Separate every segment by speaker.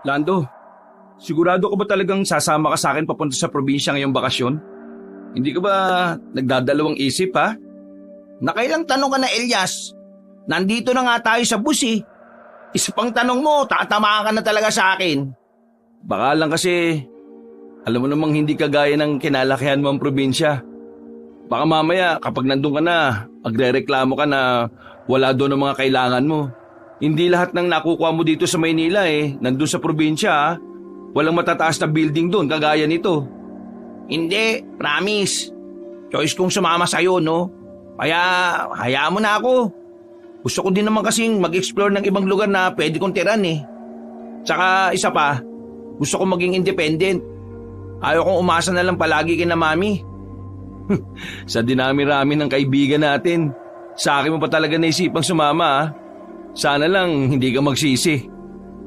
Speaker 1: Lando, sigurado ka ba talagang sasama ka sa akin papunta sa probinsya ngayong bakasyon? Hindi ka ba nagdadalawang isip ha?
Speaker 2: Nakailang tanong ka na, Elias. Nandito na nga tayo sa bus eh. Isa pang tanong mo, tatamaan ka na talaga sa akin.
Speaker 1: Baka lang kasi, alam mo namang hindi kagaya ng kinalakihan mo ang probinsya. Baka mamaya kapag nandun ka na, magrereklamo ka na wala doon ang mga kailangan mo. Hindi lahat ng nakukuha mo dito sa Maynila nandun sa probinsya ha. Walang matataas na building doon kagaya nito.
Speaker 2: Hindi, promise. Choice kong sumama sa'yo, no? Kaya, hayaan mo na ako. Gusto ko din naman kasing mag-explore ng ibang lugar na pwede kong tiran eh. Tsaka isa pa, gusto ko maging independent. Ayaw kong umasa na lang palagi kina mami.
Speaker 1: Sa dinami-rami ng kaibigan natin, sa akin mo pa talaga naisipang sumama ha. Sana lang hindi ka magsisi.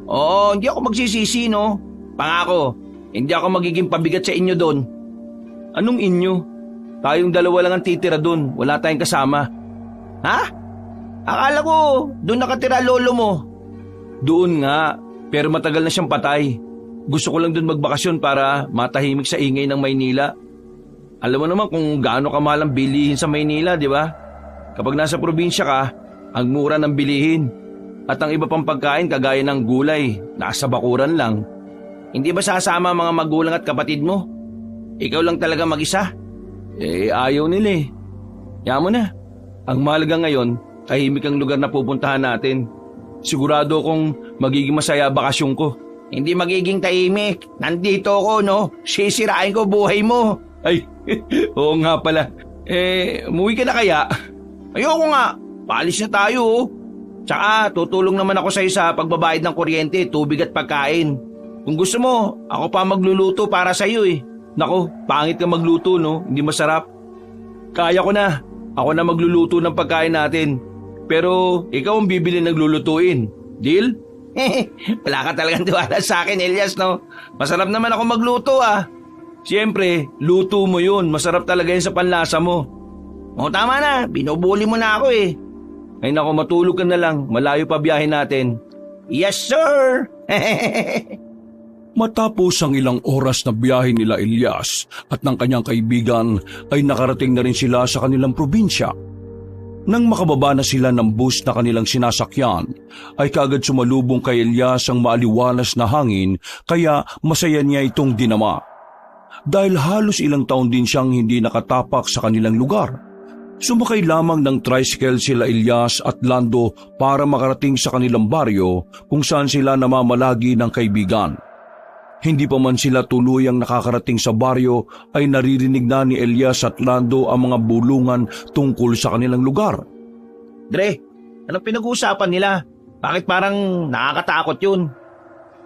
Speaker 2: Oo, hindi ako magsisisi, no? Pangako, hindi ako magiging pabigat sa inyo doon.
Speaker 1: Anong inyo? Tayong dalawa lang ang titira doon, wala tayong kasama.
Speaker 2: Ha? Akala ko, doon nakatira lolo mo.
Speaker 1: Doon nga, pero matagal na siyang patay. Gusto ko lang doon magbakasyon para matahimik sa ingay ng Maynila. Alam mo naman kung gaano kamahal ang bilihin sa Maynila, di ba? Kapag nasa probinsya ka, ang mura ng bilihin. At ang iba pang pagkain kagaya ng gulay, nasa bakuran lang.
Speaker 2: Hindi ba sasama ang mga magulang at kapatid mo? Ikaw lang talaga mag-isa?
Speaker 1: Ayaw nila eh. Yaman mo na. Ang mahalaga ngayon, tahimik ang lugar na pupuntahan natin. Sigurado kong magiging masaya bakasyon ko.
Speaker 2: Hindi magiging tahimik. Nandito ako, no? Sisirain ko buhay mo.
Speaker 1: Ay, oo nga pala. Umuwi ka na kaya?
Speaker 2: Ayoko nga. Paalis na tayo, oh. Tsaka tutulong naman ako sa'yo sa pagbabayad ng kuryente, tubig at pagkain. Kung gusto mo, ako pa magluluto para sa'yo eh.
Speaker 1: Nako, pangit ka magluto no, hindi masarap. Kaya ko na, ako na magluluto ng pagkain natin. Pero ikaw ang bibili ng lulutuin. Deal?
Speaker 2: Wala ka talagang tiwala sa akin, Elias, no? Masarap naman ako magluto ah.
Speaker 1: Siyempre, luto mo yun. Masarap talaga yun sa panlasa mo.
Speaker 2: O tama na, binubuli mo na ako eh.
Speaker 1: Ay nako, matulog ka na lang. Malayo pa biyahe natin.
Speaker 2: Yes, sir!
Speaker 3: Matapos ang ilang oras na biyahe nila Elias at ng kanyang kaibigan ay nakarating na rin sila sa kanilang probinsya. Nang makababa na sila ng bus na kanilang sinasakyan, ay kaagad sumalubong kay Elias ang maaliwalas na hangin kaya masaya niya itong dinama. Dahil halos ilang taon din siyang hindi nakatapak sa kanilang lugar. Sumakay lamang ng tricycle sila Elias at Lando para makarating sa kanilang baryo kung saan sila namamalagi ng kaibigan. Hindi pa man sila tuluyang nakakarating sa baryo ay naririnig na ni Elias at Lando ang mga bulungan tungkol sa kanilang lugar.
Speaker 2: Dre, anong pinag-uusapan nila? Bakit parang nakakatakot yun?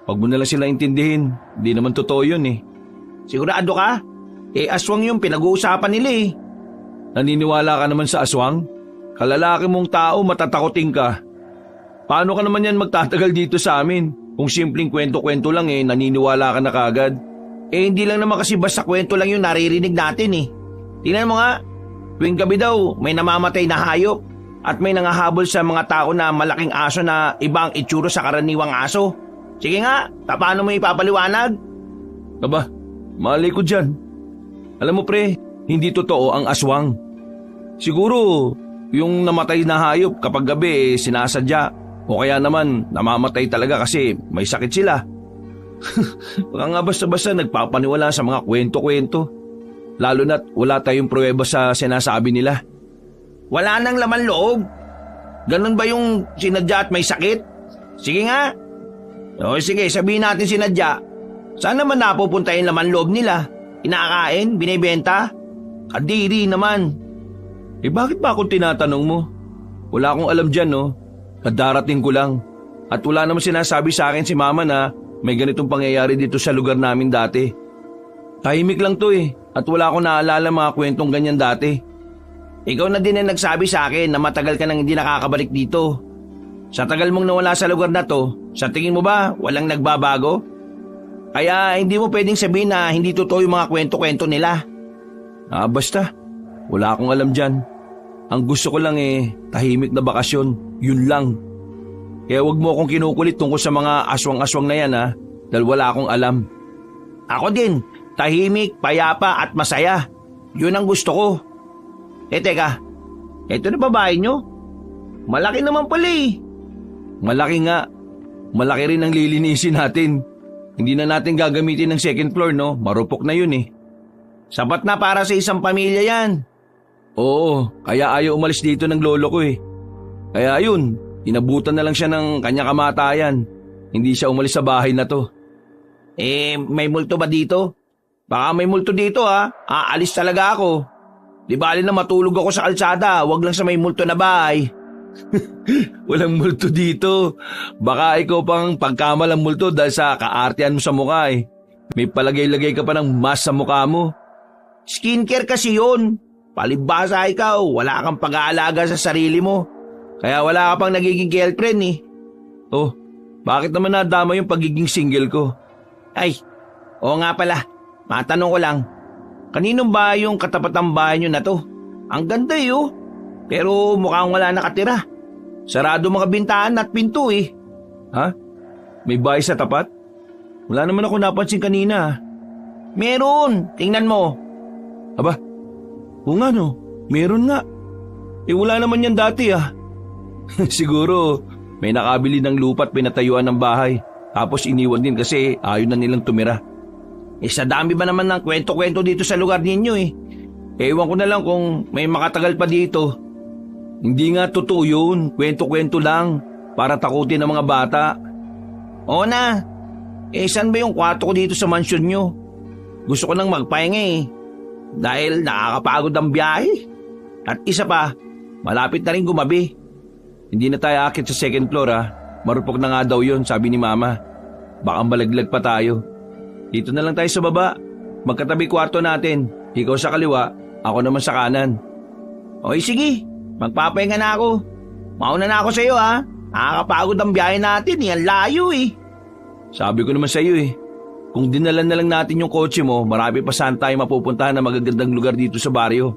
Speaker 1: Huwag mo nalang sila intindihin, hindi naman totoo yun eh.
Speaker 2: Sigurado ka? Aswang yung pinag-uusapan nila eh.
Speaker 1: Naniniwala ka naman sa aswang? Kalalaki mong tao, matatakoting ka. Paano ka naman yan magtatagal dito sa amin? Kung simpleng kwento-kwento lang naniniwala ka na kagad.
Speaker 2: Hindi lang naman kasi basta kwento lang yung naririnig natin eh. Tingnan mo nga, tuwing gabi daw may namamatay na hayop at may nangahabol sa mga tao na malaking aso na ibang itsura sa karaniwang aso. Sige nga, paano mo ipapaliwanag?
Speaker 1: Aba, malay ko dyan. Alam mo pre, hindi totoo ang aswang. Siguro, yung namatay na hayop kapag gabi sinasadya. O kaya naman, namamatay talaga kasi may sakit sila. Baka nga basta-basta nagpapaniwala sa mga kwento-kwento. Lalo na't wala tayong pruweba sa sinasabi nila.
Speaker 2: Wala nang laman loob? Ganun ba yung sinadya at may sakit? Sige nga. O sige, sabihin natin sinadya. Saan naman napupunta yung laman loob nila? Inakain? Binibenta? Kadiri naman.
Speaker 1: Bakit ba akong tinatanong mo? Wala akong alam dyan no. Kadarating ko lang. At wala naman sinasabi sa akin si mama na may ganitong pangyayari dito sa lugar namin dati. Tahimik lang to at wala akong naalala mga kwentong ganyan dati.
Speaker 2: Ikaw na din ang nagsabi sa akin na matagal ka nang hindi nakakabalik dito. Sa tagal mong nawala sa lugar na to, sa tingin mo ba walang nagbabago? Kaya hindi mo pwedeng sabihin na hindi totoo yung mga kwento-kwento nila.
Speaker 1: Basta. Wala akong alam dyan. Ang gusto ko lang tahimik na bakasyon. Yun lang. Kaya wag mo akong kinukulit tungkol sa mga aswang-aswang na yan ha. dahil wala akong alam.
Speaker 2: Ako din, tahimik, payapa at masaya. Yun ang gusto ko. Teka, eto na babae nyo? Malaki naman pala eh.
Speaker 1: Malaki nga. Malaki rin ang lilinisin natin. Hindi na natin gagamitin ng second floor, no? Marupok na yun eh.
Speaker 2: Sapat na para sa isang pamilya yan.
Speaker 1: Oo, kaya ayaw umalis dito ng lolo ko eh. Kaya ayun, inabutan na lang siya ng kanyang kamatayan. Hindi siya umalis sa bahay na to.
Speaker 2: May multo ba dito? Baka may multo dito ha. Aalis talaga ako. Di bali na matulog ako sa kalsada, wag lang sa may multo na bahay.
Speaker 1: Walang multo dito. Baka ikaw pang pagkamalang multo dahil sa kaartehan mo sa mukha eh. May palagay-lagay ka pa ng mask sa mukha mo.
Speaker 2: Skincare kasi yun. Palibhasa ikaw, wala kang pag-aalaga sa sarili mo. Kaya wala ka pang nagiging girlfriend eh.
Speaker 1: Oh, bakit naman nadama yung pagiging single ko?
Speaker 2: Ay, oo nga pala. Matanong ko lang. Kaninong ba yung katapat ng bahay nyo na to? Ang ganda eh oh. Pero mukhang wala nakatira. Sarado mga bintahan at pinto eh.
Speaker 1: Ha? May bahay sa tapat? Wala naman ako napansin kanina.
Speaker 2: Meron, tingnan mo.
Speaker 1: Aba, oo nga no, meron nga. Wala naman yan dati ah. Siguro, may nakabili ng lupa at pinatayuan ng bahay. Tapos iniwan din kasi ayaw na nilang tumira.
Speaker 2: Sa dami ba naman ng kwento-kwento dito sa lugar ninyo eh. Ewan ko na lang kung may makatagal pa dito.
Speaker 1: Hindi nga totoo yun, kwento-kwento lang. Para takutin ng mga bata.
Speaker 2: Oo na. Saan ba yung kwarto ko dito sa mansyon nyo? Gusto ko nang magpahinga eh. Dahil nakakapagod ang biyahe. At isa pa, malapit na rin gumabi.
Speaker 1: Hindi na tayo akit sa second floor ah. Marupok na nga daw yun, sabi ni Mama. Baka malaglag pa tayo. Dito na lang tayo sa baba. Magkatabi kwarto natin. Ikaw sa kaliwa, ako naman sa kanan.
Speaker 2: Okay sige, magpapahinga na ako. Mauna na ako sa iyo ha. Nakakapagod ang biyahe natin eh, ang layo eh.
Speaker 1: Sabi ko naman sa iyo eh. Kung dinalan na lang natin yung kotse mo, marami pa saan tayo mapupuntahan na magagandang lugar dito sa baryo.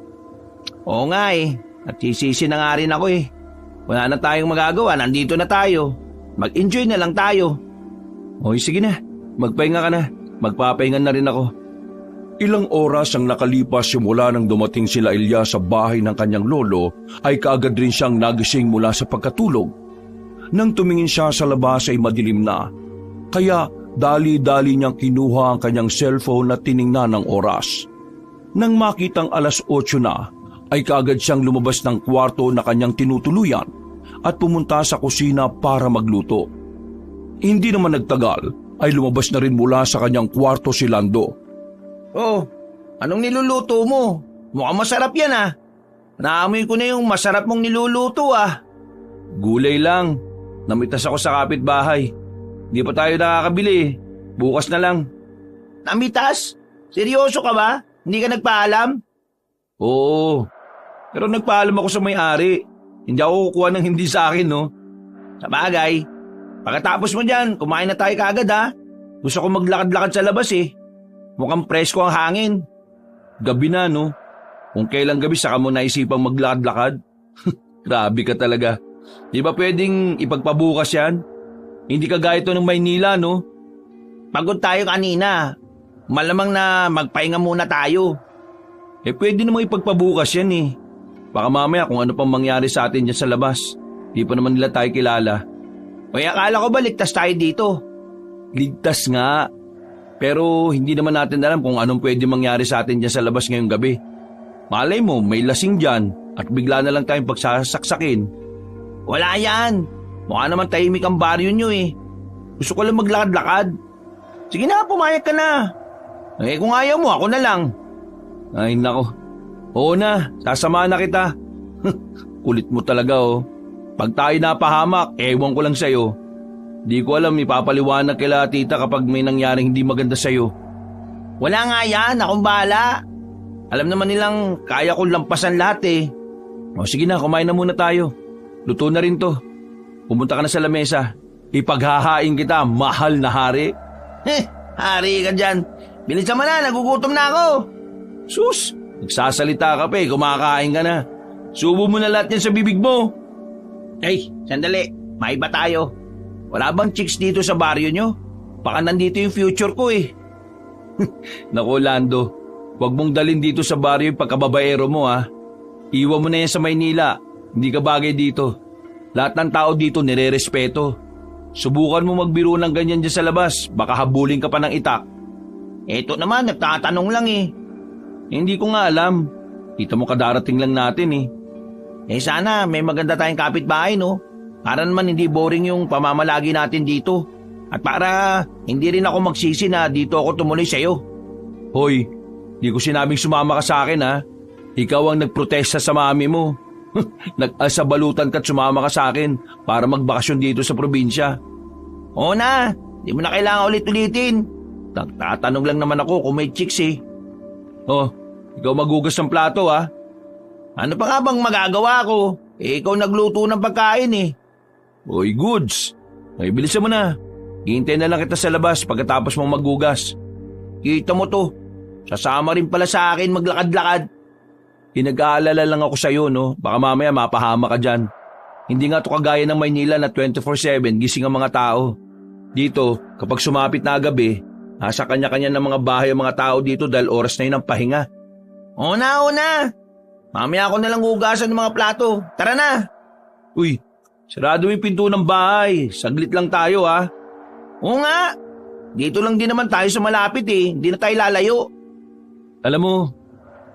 Speaker 2: Oo nga eh, at sisisi na nga rin ako eh. Wala na tayong magagawa, nandito na tayo. Mag-enjoy na lang tayo.
Speaker 1: Okay, sige na. Magpahinga ka na. Magpapahinga na rin ako.
Speaker 3: Ilang oras ang nakalipas simula nang dumating sila Elias sa bahay ng kanyang lolo ay kaagad rin siyang nagising mula sa pagkatulog. Nang tumingin siya sa labas ay madilim na. Kaya dali-dali niyang kinuha ang kanyang cellphone at tiningnan ng oras. Nang makitang 8:00 na, ay kaagad siyang lumabas ng kwarto na kanyang tinutuluyan at pumunta sa kusina para magluto. Hindi naman nagtagal ay lumabas na rin mula sa kanyang kwarto si Lando.
Speaker 2: Oh, anong niluluto mo? Mukhang masarap yan ah. Naamoy ko na yung masarap mong niluluto ah.
Speaker 1: Gulay lang. Namitas ako sa kapitbahay. Di pa tayo nakakabili. Bukas na lang.
Speaker 2: Namitas? Seryoso ka ba? Hindi ka nagpaalam?
Speaker 1: Oo. Pero nagpaalam ako sa may-ari. Hindi ako kukuha ng hindi sa akin, no?
Speaker 2: Sa bagay. Pagkatapos mo dyan, kumain na tayo kaagad ha. Gusto ko maglakad-lakad sa labas eh. Mukhang presko ang hangin.
Speaker 1: Gabi na, no? Kung kailang gabi saka mo naisipang maglakad-lakad. Grabe ka talaga. Di ba pwedeng ipagpabukas yan? Hindi ka gaya ito ng Maynila, no?
Speaker 2: Pagod tayo kanina. Malamang na magpahinga muna tayo.
Speaker 1: Pwede namang ipagpabukas yan eh. Baka mamaya kung ano pang mangyari sa atin dyan sa labas. Di pa naman nila tayo kilala.
Speaker 2: O akala ko ba ligtas tayo dito?
Speaker 1: Ligtas nga. Pero hindi naman natin alam kung anong pwede mangyari sa atin dyan sa labas ngayong gabi. Malay mo, may lasing dyan at bigla na lang tayong pagsasaksakin.
Speaker 2: Wala yan. Mukha naman tahimik ang baryo nyo eh. Gusto ko lang maglakad-lakad. Sige na, pumayag ka na. Kung ayaw mo, ako na lang.
Speaker 1: Ay nako. Oo na, sasamahan na kita. Kulit mo talaga oh. Pag tayo napahamak, ewan ko lang sa'yo. Di ko alam, ipapaliwanag kila tita kapag may nangyaring hindi maganda sa'yo.
Speaker 2: Wala nga yan, akong bahala. Alam naman nilang kaya kong lampasan lahat eh.
Speaker 1: O sige na, kumain na muna tayo. Luto na rin to. Pumunta ka na sa lamesa. Ipaghahain kita, mahal na hari.
Speaker 2: Hari ka dyan. Bilisan mo na, nagugutom na ako.
Speaker 1: Sus, nagsasalita ka pa eh, kumakain ka na. Subo mo na lahat yan sa bibig mo.
Speaker 2: Ay, sandali, maiba tayo. Wala bang chicks dito sa baryo nyo? Baka nandito yung future ko eh.
Speaker 1: Naku Lando, huwag mong dalhin dito sa baryo yung pagkababaero mo ha. Iwan mo na yan sa Maynila, hindi ka bagay dito. Lahat ng tao dito nire-respeto. Subukan mo magbiro ng ganyan dyan sa labas, baka habulin ka pa ng itak.
Speaker 2: Eto naman, nagtatanong lang eh.
Speaker 1: Hindi ko nga alam. Kita mo kadarating lang natin eh.
Speaker 2: Sana may maganda tayong kapitbahay no. Para naman hindi boring yung pamamalagi natin dito. At para hindi rin ako magsisi na dito ako tumuloy sa'yo.
Speaker 1: Hoy, di ko sinabing sumama ka sa akin ha. Ikaw ang nagprotesta sa mami mo. Nag-asabalutan ka't sumama ka sa akin para magbakasyon dito sa probinsya.
Speaker 2: Oo na, di mo na kailangan ulit-ulitin. Tatanong lang naman ako kung may chicks eh.
Speaker 1: Oh, ikaw magugas ng plato ha.
Speaker 2: Ano pa nga bang magagawa ko? Ikaw nagluto ng pagkain eh.
Speaker 1: Hoy, goods. Ay, bilisan mo na. Hintay na lang kita sa labas pagkatapos mong magugas.
Speaker 2: Kita mo to. Sasama rin pala sa akin maglakad-lakad.
Speaker 1: Pinag-aalala lang ako sa'yo, no? Baka mamaya mapahama ka dyan. Hindi nga to kagaya ng Maynila na 24/7 gising ang mga tao. Dito, kapag sumapit na gabi, nasa kanya-kanya ng mga bahay ang mga tao dito dahil oras na yun ang pahinga.
Speaker 2: Oo na. Mamaya ako nalang hugasan ng mga plato. Tara na.
Speaker 1: Uy, sarado mo yung pinto ng bahay. Saglit lang tayo, ha?
Speaker 2: Oo nga. Dito lang din naman tayo sa malapit eh. Hindi na tayo lalayo.
Speaker 1: Alam mo,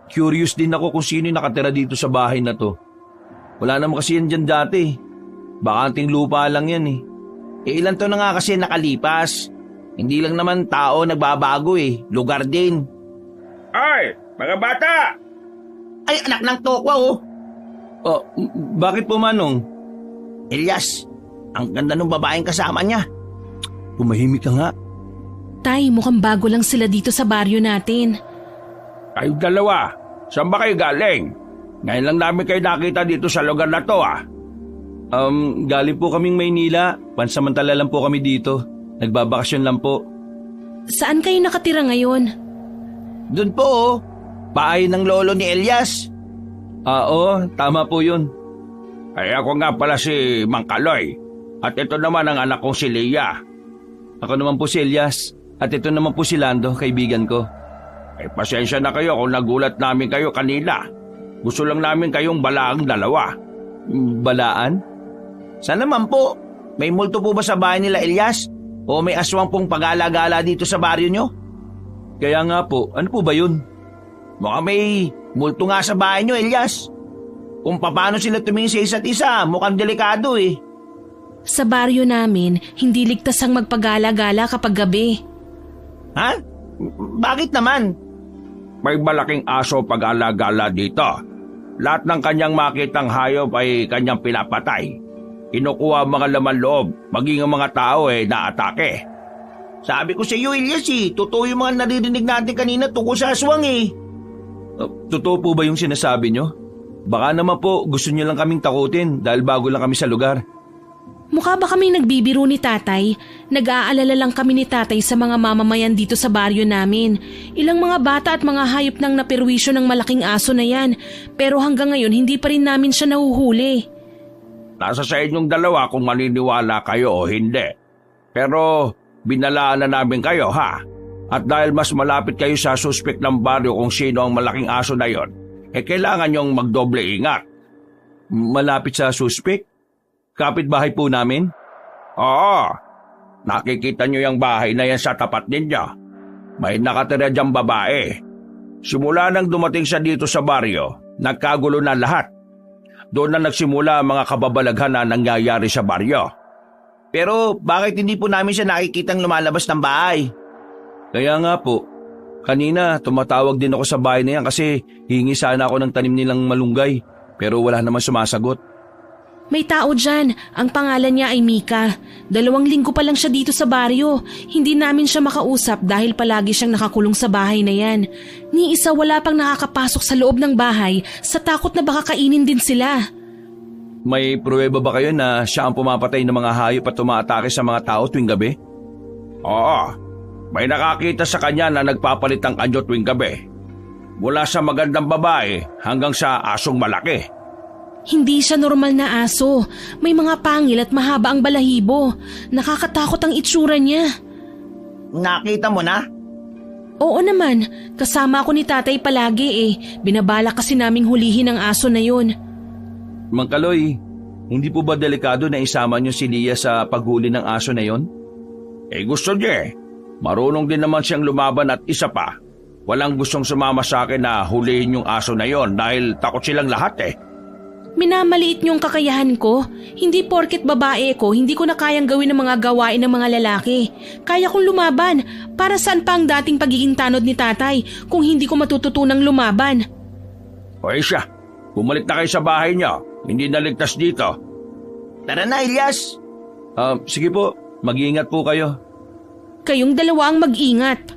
Speaker 1: curious din ako kung sino yung nakatira dito sa bahay na to. Wala naman kasi yan dyan dati. Baka anting lupa lang yan eh.
Speaker 2: Ilan to na nga kasi nakalipas. Hindi lang naman tao nagbabago eh. Lugar din.
Speaker 4: Ay, mga bata!
Speaker 2: Ay, anak ng tokwa oh.
Speaker 1: Oh, bakit po Manong?
Speaker 2: Elias, ang ganda ng babaeng kasama niya.
Speaker 1: Tumahimik ka nga.
Speaker 5: Tay, mukhang bago lang sila dito sa baryo natin.
Speaker 4: Kayong dalawa, saan ba kayo galing? Ngayon lang namin kayo nakita dito sa lugar na to
Speaker 1: Galing po kaming Maynila. Pansamantala lang po kami dito. Nagbabakasyon lang po.
Speaker 5: Saan kayo nakatira ngayon?
Speaker 2: Doon po oh. Bahay ng lolo ni Elias.
Speaker 1: Oo, tama po yun.
Speaker 4: Ay ako nga pala si Mang Kaloy. At ito naman ang anak kong si Leia.
Speaker 1: Ako naman po si Elias. At ito naman po si Lando, kaibigan ko.
Speaker 4: Ay pasensya na kayo kung nagulat namin kayo kanina. Gusto lang namin kayong balaang dalawa.
Speaker 1: Balaan?
Speaker 2: Saan naman po? May multo po ba sa bahay nila Elias? O may aswang pong pag-alagala dito sa baryo nyo?
Speaker 1: Kaya nga po, ano po ba yun?
Speaker 2: Mukhang may multo nga sa bahay nyo, Elias. Kung paano sila tumingin sa isa't isa, mukhang delikado eh.
Speaker 5: Sa baryo namin, hindi ligtas ang magpagala-gala kapag gabi.
Speaker 2: Ha? Bakit naman?
Speaker 4: May malaking aso pag-alagala dito. Lahat ng kanyang makitang hayop ay kanyang pinapatay. Kinukuha ang mga laman loob, maging ang mga tao ay naatake.
Speaker 2: Sabi ko sa iyo, Elias totoo yung mga naririnig natin kanina tungkol sa aswang eh.
Speaker 1: Totoo po ba yung sinasabi nyo? Baka naman po gusto nyo lang kaming takutin dahil bago lang kami sa lugar.
Speaker 5: Mukha ba kaming nagbibiro ni tatay? Nag-aalala lang kami ni tatay sa mga mamamayan dito sa baryo namin. Ilang mga bata at mga hayop nang napirwisyo ng malaking aso na yan. Pero hanggang ngayon hindi pa rin namin siya nahuhuli.
Speaker 4: Nasa sa inyong dalawa kung maniniwala kayo o hindi. Pero binalaan na namin kayo ha. At dahil mas malapit kayo sa suspect ng baryo kung sino ang malaking aso na yon, kailangan nyong magdoble ingat.
Speaker 1: Malapit sa suspect? Kapitbahay po namin?
Speaker 4: Oo. Nakikita nyo yung bahay na yan sa tapat ninyo. May nakatira diyang babae. Simula nang dumating siya dito sa baryo, nagkagulo na lahat. Doon na nagsimula ang mga kababalaghan na nangyayari sa baryo.
Speaker 2: Pero bakit hindi po namin siya nakikitang lumalabas ng bahay?
Speaker 1: Kaya nga po, kanina tumatawag din ako sa bahay na yan kasi hingi sana ako ng tanim nilang malunggay. Pero wala naman sumasagot.
Speaker 5: May tao dyan. Ang pangalan niya ay Mika. 2 linggo pa lang siya dito sa baryo. Hindi namin siya makausap dahil palagi siyang nakakulong sa bahay na yan. Ni isa wala pang nakakapasok sa loob ng bahay sa takot na baka kainin din sila.
Speaker 1: May pruweba ba kayo na siya ang pumapatay ng mga hayop at tumaatake sa mga tao tuwing gabi?
Speaker 4: Oo. May nakakita sa kanya na nagpapalit ng anyo tuwing gabi. Mula sa magandang babae hanggang sa asong malaki.
Speaker 5: Hindi siya normal na aso. May mga pangil at mahaba ang balahibo. Nakakatakot ang itsura niya.
Speaker 2: nakita mo na?
Speaker 5: Oo naman, kasama ako ni tatay palagi eh. Binabala kasi naming hulihin ang aso na yun.
Speaker 1: Mang Kaloy, hindi po ba delikado na isama niyo si Lia sa paghuli ng aso na yon?
Speaker 4: Gusto niya eh. Marunong din naman siyang lumaban at isa pa. Walang gustong sumama sa akin na hulihin yung aso na yon dahil takot silang lahat eh.
Speaker 5: Minamaliit niyong kakayahan ko. Hindi porket babae ko, hindi ko na kayang gawin ang mga gawain ng mga lalaki. Kaya kong lumaban. Para saan pa ang dating pagiging tanod ni tatay kung hindi ko matututunang lumaban?
Speaker 4: O siya, bumalik na kayo sa bahay niyo. Hindi naligtas dito.
Speaker 2: Tara na, Elias.
Speaker 1: Sige po, mag-iingat po kayo.
Speaker 5: Kayong dalawa ang mag-ingat.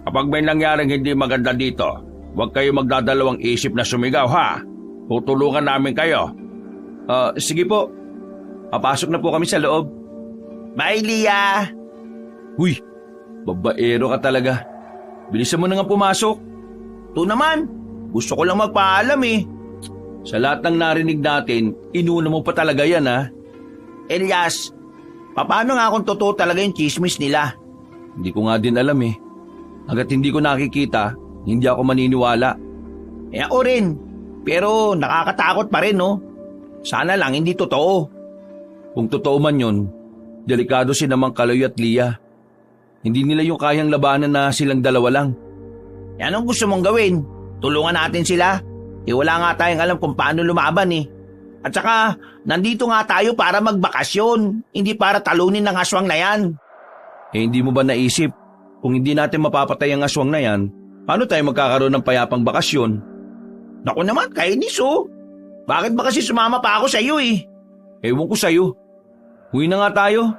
Speaker 4: Kapag may nangyaring hindi maganda dito, huwag kayo magdadalawang isip na sumigaw ha. Tutulungan namin kayo.
Speaker 1: Sige po, papasok na po kami sa loob.
Speaker 2: Bye, Lia.
Speaker 1: Uy, babaero ka talaga. Bilisan mo na nga pumasok.
Speaker 2: Ito naman, gusto ko lang magpaalam eh.
Speaker 1: Sa lahat ng narinig natin, inuna mo pa talaga yan ha.
Speaker 2: Elias, paano nga kung totoo talaga yung chismis nila?
Speaker 1: Hindi ko nga din alam eh. Hanggat hindi ko nakikita, hindi ako maniniwala.
Speaker 2: Ako rin. Pero nakakatakot pa rin, no? Sana lang hindi totoo.
Speaker 1: Kung totoo man yun, delikado si Mang Kaloy at Lia. Hindi nila yung kayang labanan na silang dalawa lang.
Speaker 2: Anong gusto mong gawin? Tulungan natin sila? Wala nga tayong alam kung paano lumaban eh. At saka, nandito nga tayo para magbakasyon, hindi para talunin ng aswang na yan.
Speaker 1: Hindi mo ba naisip, kung hindi natin mapapatay ang aswang na yan, paano tayo magkakaroon ng payapang bakasyon?
Speaker 2: Naku naman, kainis oh. Bakit ba kasi sumama pa ako sa iyo eh?
Speaker 1: Ewan ko sa'yo. Uwi na nga tayo.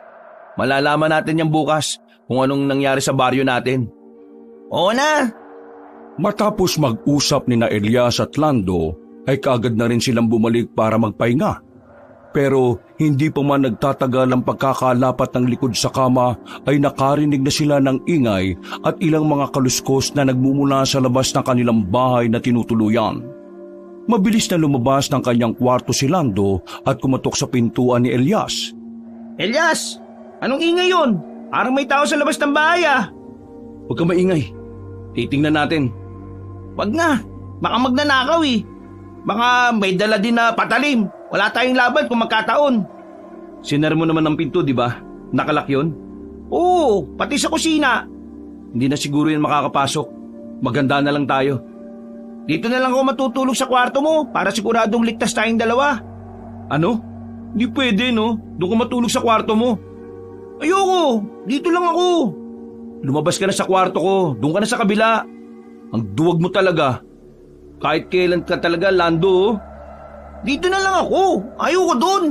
Speaker 1: Malalaman natin yan bukas kung anong nangyari sa baryo natin.
Speaker 2: Oo na.
Speaker 3: Matapos mag-usap ni na Elias at Lando, ay kaagad na rin silang bumalik para magpahinga. Pero hindi pa man nagtatagal ang pagkakalapat ng likod sa kama ay nakarinig na sila ng ingay at ilang mga kaluskos na nagmumula sa labas ng kanilang bahay na tinutuluyan. Mabilis na lumabas ng kanyang kwarto si Lando at kumatok sa pintuan ni Elias.
Speaker 2: Elias, anong ingay yun? Parang may tao sa labas ng bahay ah.
Speaker 1: Huwag ka maingay. Titingnan natin.
Speaker 2: Wag na, baka magnanakaw eh. Baka may dala din na patalim. Wala tayong laban kung magkataon.
Speaker 1: Sinar mo naman ang pinto, di ba? Nakalak yun?
Speaker 2: Oo, pati sa kusina.
Speaker 1: Hindi na siguro yan makakapasok. Maganda na lang tayo.
Speaker 2: Dito na lang ako matutulog sa kwarto mo para siguradong ligtas tayong dalawa.
Speaker 1: Ano? Hindi pwede, no? Doon ka matulog sa kwarto mo.
Speaker 2: Ayoko, dito lang ako.
Speaker 1: Lumabas ka na sa kwarto ko. Doon ka na sa kabila. Ang duwag mo talaga. Kahit kailan ka talaga, Lando. Oh.
Speaker 2: Dito na lang ako. Ayoko doon.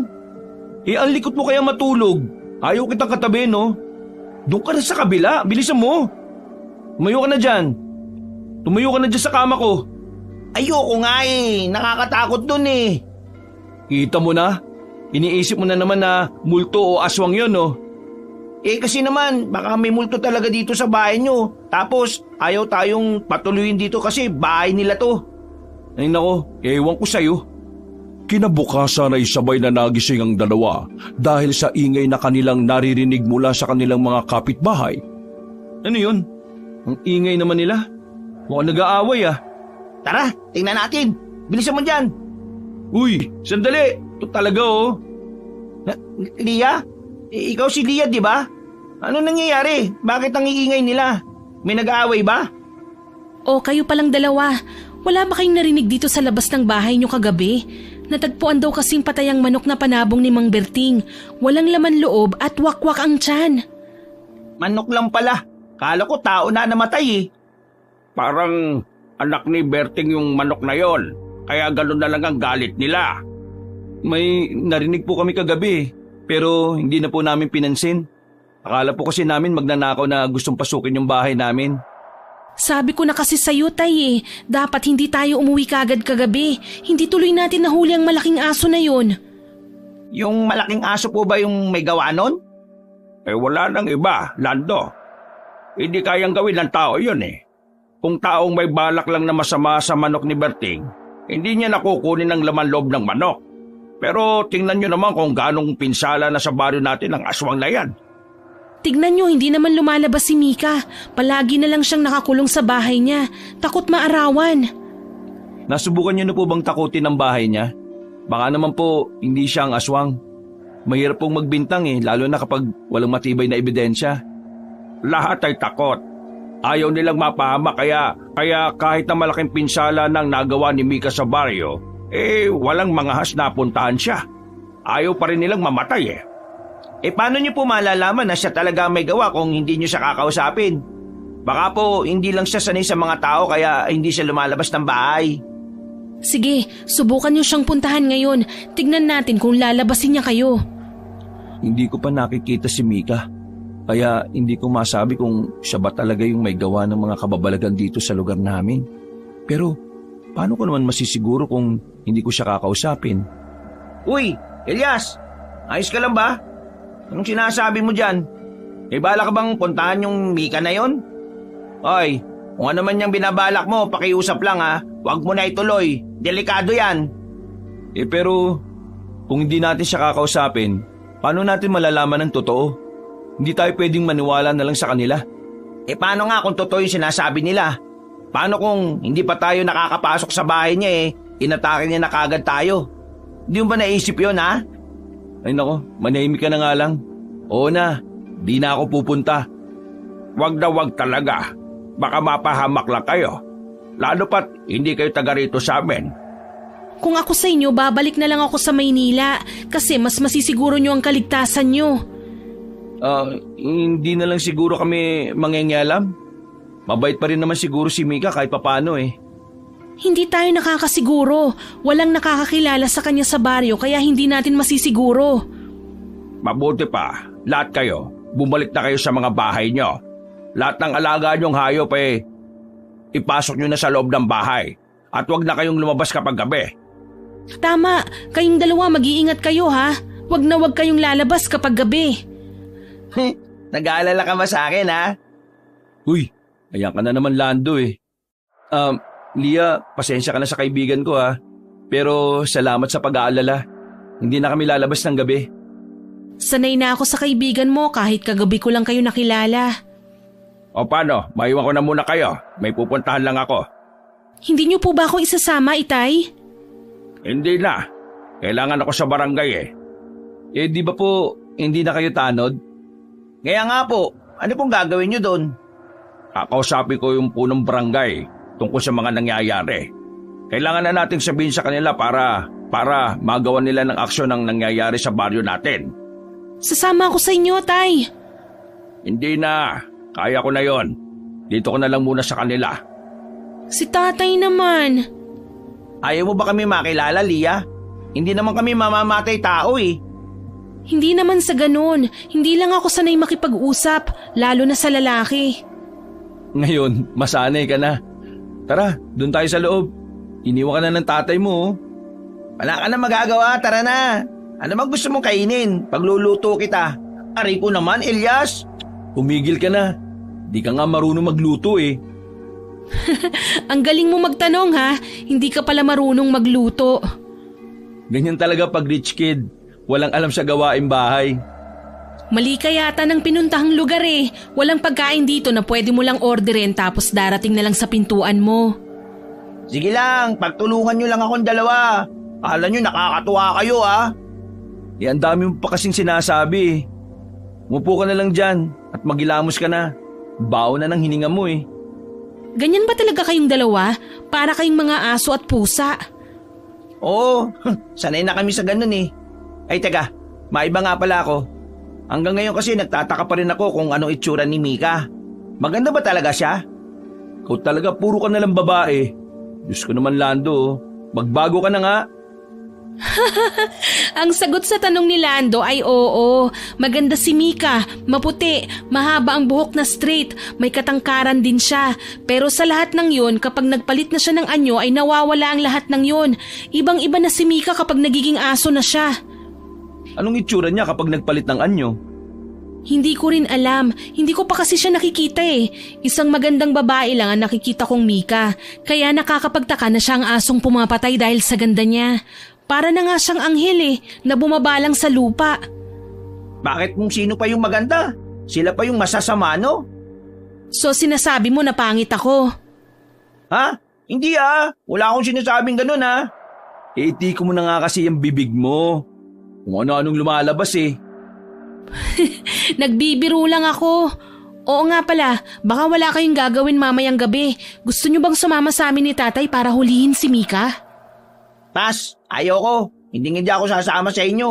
Speaker 1: Ang likot mo kaya matulog. Ayaw kitang katabi, no? Doon ka na sa kabila. Bilisan mo. Tumayo ka na dyan. Tumayo ka na dyan sa kama ko.
Speaker 2: Ayoko nga eh. Nakakatakot doon eh.
Speaker 1: Kita mo na? Iniisip mo na naman na multo o aswang yun, no?
Speaker 2: Kasi naman, baka may multo talaga dito sa bahay nyo. Tapos, ayaw tayong patuloyin dito kasi bahay nila to.
Speaker 1: Ay nako, ewan ko sa'yo.
Speaker 3: Kinabukasan ay sabay na nagising ang dalawa dahil sa ingay na kanilang naririnig mula sa kanilang mga kapitbahay.
Speaker 1: Ano yun? Ang ingay naman nila. Mukhang nag-aaway ah.
Speaker 2: Tara, tingnan natin. Bilisan mo dyan.
Speaker 1: Uy, sandali. Ito talaga oh.
Speaker 2: Lia? Ikaw si Lia, di ba? Ano nangyayari? Bakit ang iingay nila? May nag-aaway ba?
Speaker 5: O kayo palang dalawa. Wala ba kayong narinig dito sa labas ng bahay niyo kagabi? Natagpuan daw kasing patayang manok na panabong ni Mang Berting. Walang laman loob at wakwak ang tiyan.
Speaker 2: Manok lang pala. Kala ko tao na namatay eh.
Speaker 4: Parang anak ni Berting yung manok na yon. Kaya ganun na lang ang galit nila.
Speaker 1: May narinig po kami kagabi pero hindi na po namin pinansin. Akala po kasi namin magnanakaw na gustong pasukin yung bahay namin.
Speaker 5: Sabi ko na kasi sa'yo, Tay dapat hindi tayo umuwi kagad kagabi. Hindi tuloy natin nahuli ang malaking aso na yon.
Speaker 2: Yung malaking aso po ba yung may gawa nun?
Speaker 4: Wala nang iba, Lando. Hindi kayang gawin ng tao yun eh. Kung taong may balak lang na masama sa manok ni Berting, hindi niya nakukunin ang laman loob ng manok. Pero tingnan nyo naman kung ganong pinsala na sa baryo natin ang aswang na yan.
Speaker 5: Tignan nyo, hindi naman lumalabas si Mika. Palagi na lang siyang nakakulong sa bahay niya. Takot maarawan.
Speaker 1: Nasubukan niyo na po bang takutin ang bahay niya? Baka naman po hindi siya ang aswang. Mahirap pong magbintang lalo na kapag walang matibay na ebidensya.
Speaker 4: Lahat ay takot. Ayaw nilang mapahamak kaya kahit na malaking pinsala ng nagawa ni Mika sa baryo, walang mangahas na puntahan siya. Ayaw pa rin nilang mamatay
Speaker 2: Paano niyo po malalaman na siya talaga may gawa kung hindi niyo siya kakausapin? Baka po hindi lang siya sanay sa mga tao kaya hindi siya lumalabas ng bahay.
Speaker 5: Sige, subukan nyo siyang puntahan ngayon. Tignan natin kung lalabasin niya kayo.
Speaker 1: Hindi ko pa nakikita si Mika. Kaya hindi ko masabi kung siya ba talaga yung may gawa ng mga kababalagan dito sa lugar namin. Pero paano ko naman masisiguro kung hindi ko siya kakausapin?
Speaker 2: Uy, Elias! Ayos ka lang ba? Anong sinasabi mo dyan? May bala ka bang puntahan yung Mika na yon? Oy, kung ano man yung binabalak mo, pakiusap lang Huwag mo na ituloy. Delikado yan.
Speaker 1: Pero kung hindi natin siya kakausapin, paano natin malalaman ng totoo? Hindi tayo pwedeng maniwala na lang sa kanila.
Speaker 2: Paano nga kung totoo yung sinasabi nila? Paano kung hindi pa tayo nakakapasok sa bahay niya inatake niya na kagad tayo? Hindi mo ba naisip yun
Speaker 1: Ay nako, manahimik ka na nga lang. Oo na, di na ako pupunta.
Speaker 4: Wag na wag talaga. Baka mapahamak lang kayo. Lalo pat hindi kayo taga rito sa amin.
Speaker 5: Kung ako sa inyo, babalik na lang ako sa Maynila kasi mas masisiguro nyo ang kaligtasan nyo.
Speaker 1: Hindi na lang siguro kami mangengyalam. Mabait pa rin naman siguro si Mika kahit papano
Speaker 5: Hindi tayo nakakasiguro. Walang nakakakilala sa kanya sa baryo kaya hindi natin masisiguro.
Speaker 4: Mabuti pa, lahat kayo, bumalik na kayo sa mga bahay nyo. Lahat ng alaga nyong hayop ipasok nyo na sa loob ng bahay. At huwag na kayong lumabas kapag gabi.
Speaker 5: Tama, kayong dalawa mag-iingat kayo ha. Huwag na huwag kayong lalabas kapag gabi.
Speaker 2: Nag-aalala ka ba sa akin
Speaker 1: Uy, ayan ka na naman Lando Lia, pasensya ka na sa kaibigan ko Pero salamat sa pag-aalala. Hindi na kami lalabas ng gabi.
Speaker 5: Sanay na ako sa kaibigan mo kahit kagabi ko lang kayo nakilala.
Speaker 4: O paano, maiwan ko na muna kayo. May pupuntahan lang ako.
Speaker 5: Hindi niyo po ba ako isasama, Itay?
Speaker 4: Hindi na. Kailangan ako sa barangay
Speaker 1: Di ba po hindi na kayo tanod?
Speaker 2: Kaya nga po, ano pong gagawin niyo doon?
Speaker 4: Kakausapin ko yung punong barangay tungkol sa mga nangyayari. Kailangan na nating sabihin sa kanila para magawa nila ng aksyon ang nangyayari sa baryo natin.
Speaker 5: Sasama ako sa inyo, Tay.
Speaker 4: Hindi na. Kaya ko na yon. Dito ko na lang muna sa kanila.
Speaker 5: Si Tatay naman.
Speaker 2: Ayaw mo ba kami makilala, Lia? Hindi naman kami mamamatay tao
Speaker 5: Hindi naman sa ganun. Hindi lang ako sanay makipag-usap, lalo na sa lalaki.
Speaker 1: Ngayon, masanay ka na. Tara, doon tayo sa loob. Iniwan ka na ng tatay mo
Speaker 2: Wala ka na magagawa, tara na. Ano bang gusto mong kainin? Pagluluto kita. Aray ko naman, Elias.
Speaker 1: Humigil ka na. Di ka nga marunong magluto
Speaker 5: Ang galing mo magtanong ha, hindi ka pala marunong magluto.
Speaker 1: Ganyan talaga pag rich kid. Walang alam sa gawaing bahay.
Speaker 5: Mali ka yata ng pinuntahang lugar Walang pagkain dito na pwede mo lang orderin tapos darating na lang sa pintuan mo.
Speaker 2: Sige lang, pagtulungan nyo lang akong dalawa. Akala nyo nakakatuwa kayo
Speaker 1: Ang dami mo pa kasing sinasabi Umupo ka na lang dyan at magilamos ka na. Bao na ng hininga mo
Speaker 5: Ganyan ba talaga kayong dalawa? Para kayong mga aso at pusa.
Speaker 2: Oo, sanay na kami sa ganun Ay teka, maiba nga pala ako. Hanggang ngayon kasi nagtataka pa rin ako kung anong itsura ni Mika. Maganda ba talaga siya?
Speaker 1: Ikaw talaga puro ka na lang babae. Diyos ko naman Lando, magbago ka na nga.
Speaker 5: Ang sagot sa tanong ni Lando ay oo. Maganda si Mika, maputi, mahaba ang buhok na straight, may katangkaran din siya. Pero sa lahat ng yun, kapag nagpalit na siya ng anyo ay nawawala ang lahat ng yun. Ibang-iba na si Mika kapag nagiging aso na siya.
Speaker 1: Anong itsura niya kapag nagpalit ng anyo?
Speaker 5: Hindi ko rin alam. Hindi ko pa kasi siya nakikita Isang magandang babae lang ang nakikita kong Mika. Kaya nakakapagtaka na siya ang asong pumapatay dahil sa ganda niya. Para na nga siyang anghel na bumabalang sa lupa.
Speaker 2: Bakit kung sino pa yung maganda? Sila pa yung masasama, no?
Speaker 5: So sinasabi mo na pangit ako?
Speaker 2: Ha? Hindi Wala akong sinasabing ganun
Speaker 1: Iti ko mo na nga kasi yung bibig mo. Kung ano-anong lumalabas eh.
Speaker 5: Nagbibiro lang ako. Oo nga pala, baka wala kayong gagawin mamayang gabi. Gusto niyo bang sumama sa amin ni tatay para hulihin si Mika?
Speaker 2: Pas, ayoko. Hindi ako sasama sa inyo.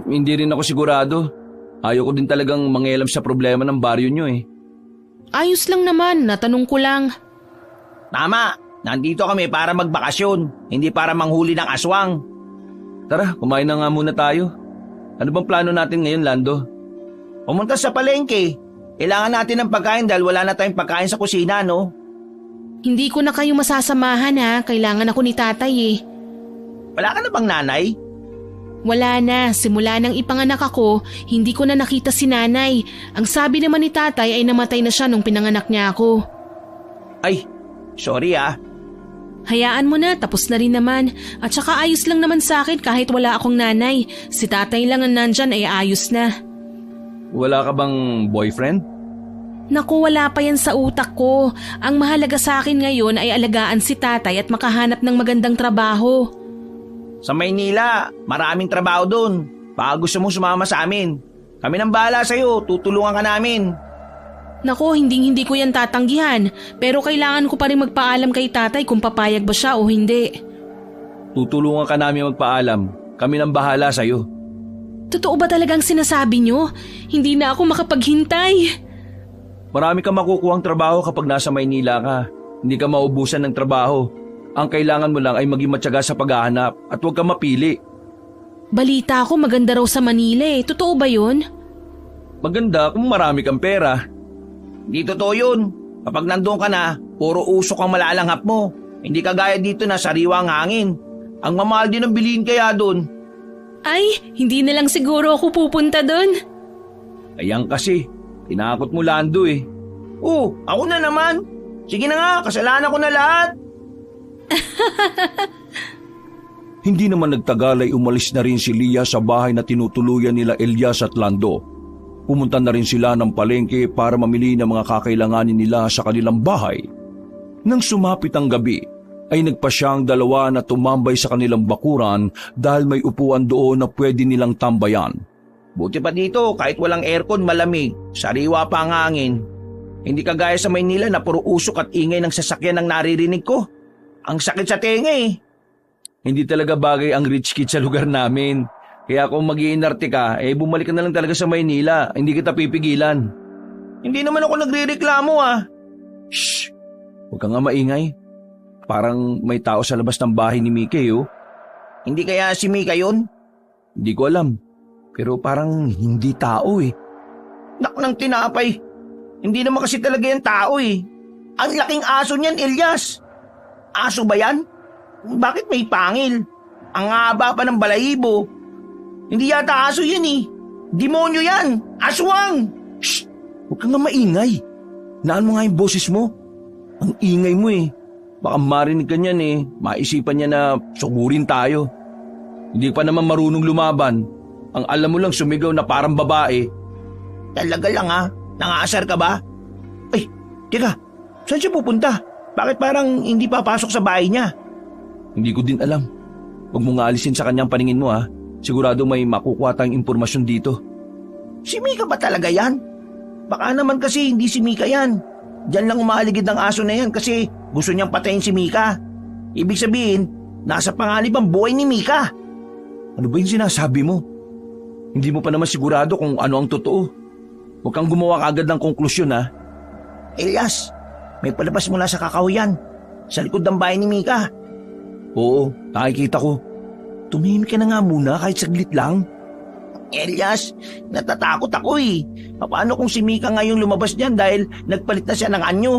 Speaker 1: Hindi rin ako sigurado. Ayaw ko din talagang mangialam sa problema ng baryo nyo eh.
Speaker 5: Ayos lang naman, natanong ko lang.
Speaker 2: Tama, nandito kami para magbakasyon, hindi para manghuli ng aswang.
Speaker 1: Tara, kumain na nga muna tayo. Ano bang plano natin ngayon, Lando?
Speaker 2: Pumunta sa palengke. Kailangan natin ng pagkain dahil wala na tayong pagkain sa kusina, no?
Speaker 5: Hindi ko na kayo masasamahan kailangan ako ni tatay eh.
Speaker 2: Wala ka na bang nanay?
Speaker 5: Wala na, simula nang ipanganak ako, hindi ko na nakita si nanay. Ang sabi naman ni tatay ay namatay na siya nung pinanganak niya ako.
Speaker 2: Ay, sorry
Speaker 5: Hayaan mo na, tapos na rin naman. At saka ayos lang naman sa akin kahit wala akong nanay. Si tatay lang ang nandyan ay ayos na.
Speaker 1: Wala ka bang boyfriend?
Speaker 5: Naku, wala pa yan sa utak ko. Ang mahalaga sa akin ngayon ay alagaan si tatay at makahanap ng magandang trabaho.
Speaker 2: Sa Maynila, maraming trabaho doon. Baka gusto mong sumama sa amin. Kami nang bahala sa'yo, tutulungan ka namin.
Speaker 5: Naku, hindi ko yan tatanggihan. Pero kailangan ko pa rin magpaalam kay tatay kung papayag ba siya o hindi.
Speaker 1: Tutulungan ka namin magpaalam. Kami nang bahala sa'yo.
Speaker 5: Totoo ba talagang sinasabi nyo? Hindi na ako makapaghintay.
Speaker 1: Marami ka makukuhang trabaho kapag nasa Maynila ka. Hindi ka maubusan ng trabaho. Ang kailangan mo lang ay maging matyaga sa paghahanap at huwag ka mapili.
Speaker 5: Balita ko maganda raw sa Manila eh. Totoo ba yun?
Speaker 1: Maganda kung marami kang pera.
Speaker 2: Di totoo yun. Kapag nandun ka na, puro usok ang malalanghap mo. Hindi kagaya dito na sariwa ang hangin. Ang mamahal din ang bilihin kaya doon.
Speaker 5: Ay, hindi na lang siguro ako pupunta doon.
Speaker 1: Ayan kasi, tinakot mo Lando eh.
Speaker 2: Oo, ako na naman. Sige na nga, kasalanan ko na lahat.
Speaker 3: Hindi naman nagtagal ay umalis na rin si Lia sa bahay na tinutuluyan nila Elias at Lando. Pumunta na rin sila ng palengke para mamili ng mga kakailanganin nila sa kanilang bahay. Nang sumapit ang gabi, ay nagpasyang dalawa na tumambay sa kanilang bakuran dahil may upuan doon na pwede nilang tambayan.
Speaker 2: Buti pa dito, kahit walang aircon malamig, sariwa pa ang hangin. Hindi kagaya sa Maynila na puro usok at ingay ng sasakyan ang naririnig ko. Ang sakit sa tenga eh.
Speaker 1: Hindi talaga bagay ang rich kid sa lugar namin. Kaya kung mag-iinarte ka, bumalik ka na lang talaga sa Maynila. Hindi kita pipigilan.
Speaker 2: Hindi naman ako nagrereklamo
Speaker 1: Shh! Huwag ka nga maingay. Parang may tao sa labas ng bahay ni Mike
Speaker 2: Hindi kaya si Mika yun?
Speaker 1: Hindi ko alam. Pero parang hindi tao
Speaker 2: Nak ng tinapay. Hindi naman kasi talaga yan tao Ang laking aso niyan, Elias. Aso ba yan? Bakit may pangil? Ang haba pa ng balahibo. Hindi yata aso yan Demonyo yan! Aswang!
Speaker 1: Shh! Huwag kang nga maingay. Naan mo nga yung boses mo. Ang ingay mo Baka marinig ka niyan maisipan niya na sugurin tayo. Hindi pa naman marunong lumaban. Ang alam mo lang sumigaw na parang babae.
Speaker 2: Talaga lang Nangaasar ka ba? Ay, teka, saan siya pupunta? Bakit parang hindi papasok sa bahay niya?
Speaker 1: Hindi ko din alam. Huwag mo nga alisin sa kanyang paningin mo Sigurado may makukuha tayong impormasyon dito.
Speaker 2: Si Mika ba talaga yan? Baka naman kasi hindi si Mika yan. Diyan lang umaligid ng aso na yan kasi gusto niyang patayin si Mika. Ibig sabihin, nasa panganib ang buhay ni Mika.
Speaker 1: Ano ba yung sinasabi mo? Hindi mo pa naman sigurado kung ano ang totoo. Huwag kang gumawa kaagad ng konklusyon
Speaker 2: Elias, may palabas mula sa kakahuyan. Sa likod ng bahay ni Mika.
Speaker 1: Oo, nakikita ko. Tumihimik ka na nga muna kahit saglit lang.
Speaker 2: Elias, natatakot ako Paano kung si Mika ngayong lumabas niyan dahil nagpalit na siya ng anyo?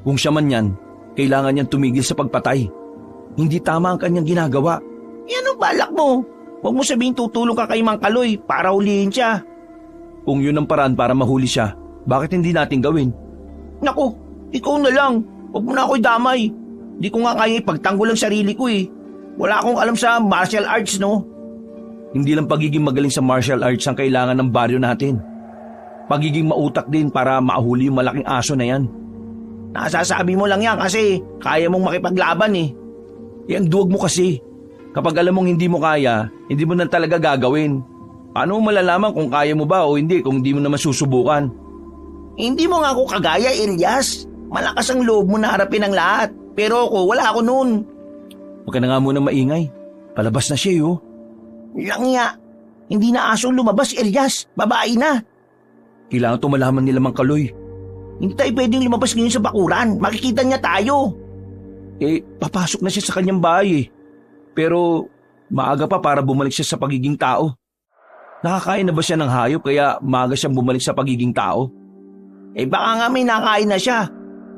Speaker 1: Kung siya man yan, kailangan niyang tumigil sa pagpatay. Hindi tama ang kanyang ginagawa.
Speaker 2: Yan ang balak mo. Huwag mo sabihin tutulong ka kay Mang Kaloy para hulihin siya.
Speaker 1: Kung yun ang paraan para mahuli siya, bakit hindi natin gawin?
Speaker 2: Naku, ikaw na lang. Huwag mo na ako idamay. Di ko nga kaya ipagtanggol ang sarili ko Wala akong alam sa martial arts, no?
Speaker 1: Hindi lang pagiging magaling sa martial arts ang kailangan ng baryo natin. pagiging mautak din para mahuli yung malaking aso na yan.
Speaker 2: Nasasabi mo lang yan kasi kaya mong makipaglaban eh.
Speaker 1: Ang duwag mo kasi. Kapag alam mong hindi mo kaya, hindi mo na talaga gagawin. Paano mo malalaman kung kaya mo ba o hindi kung hindi mo naman susubukan?
Speaker 2: Hindi mo nga ako kagaya, Elias. Malakas ang loob mo na harapin ang lahat. Pero ako, wala ako noon.
Speaker 1: Huwag ka na nga munang maingay. Palabas na siya oh.
Speaker 2: Langya. Hindi na asong lumabas, Elias. Babae na.
Speaker 1: Kailangan to malaman nila Mang Kaloy.
Speaker 2: Hindi tayo pwedeng lumabas ngayon sa bakuran. Makikita niya tayo.
Speaker 1: Papasok na siya sa kanyang bahay eh. Pero maaga pa para bumalik siya sa pagiging tao. Nakakain na ba siya ng hayop kaya maaga siyang bumalik sa pagiging tao?
Speaker 2: Baka nga may nakain na siya.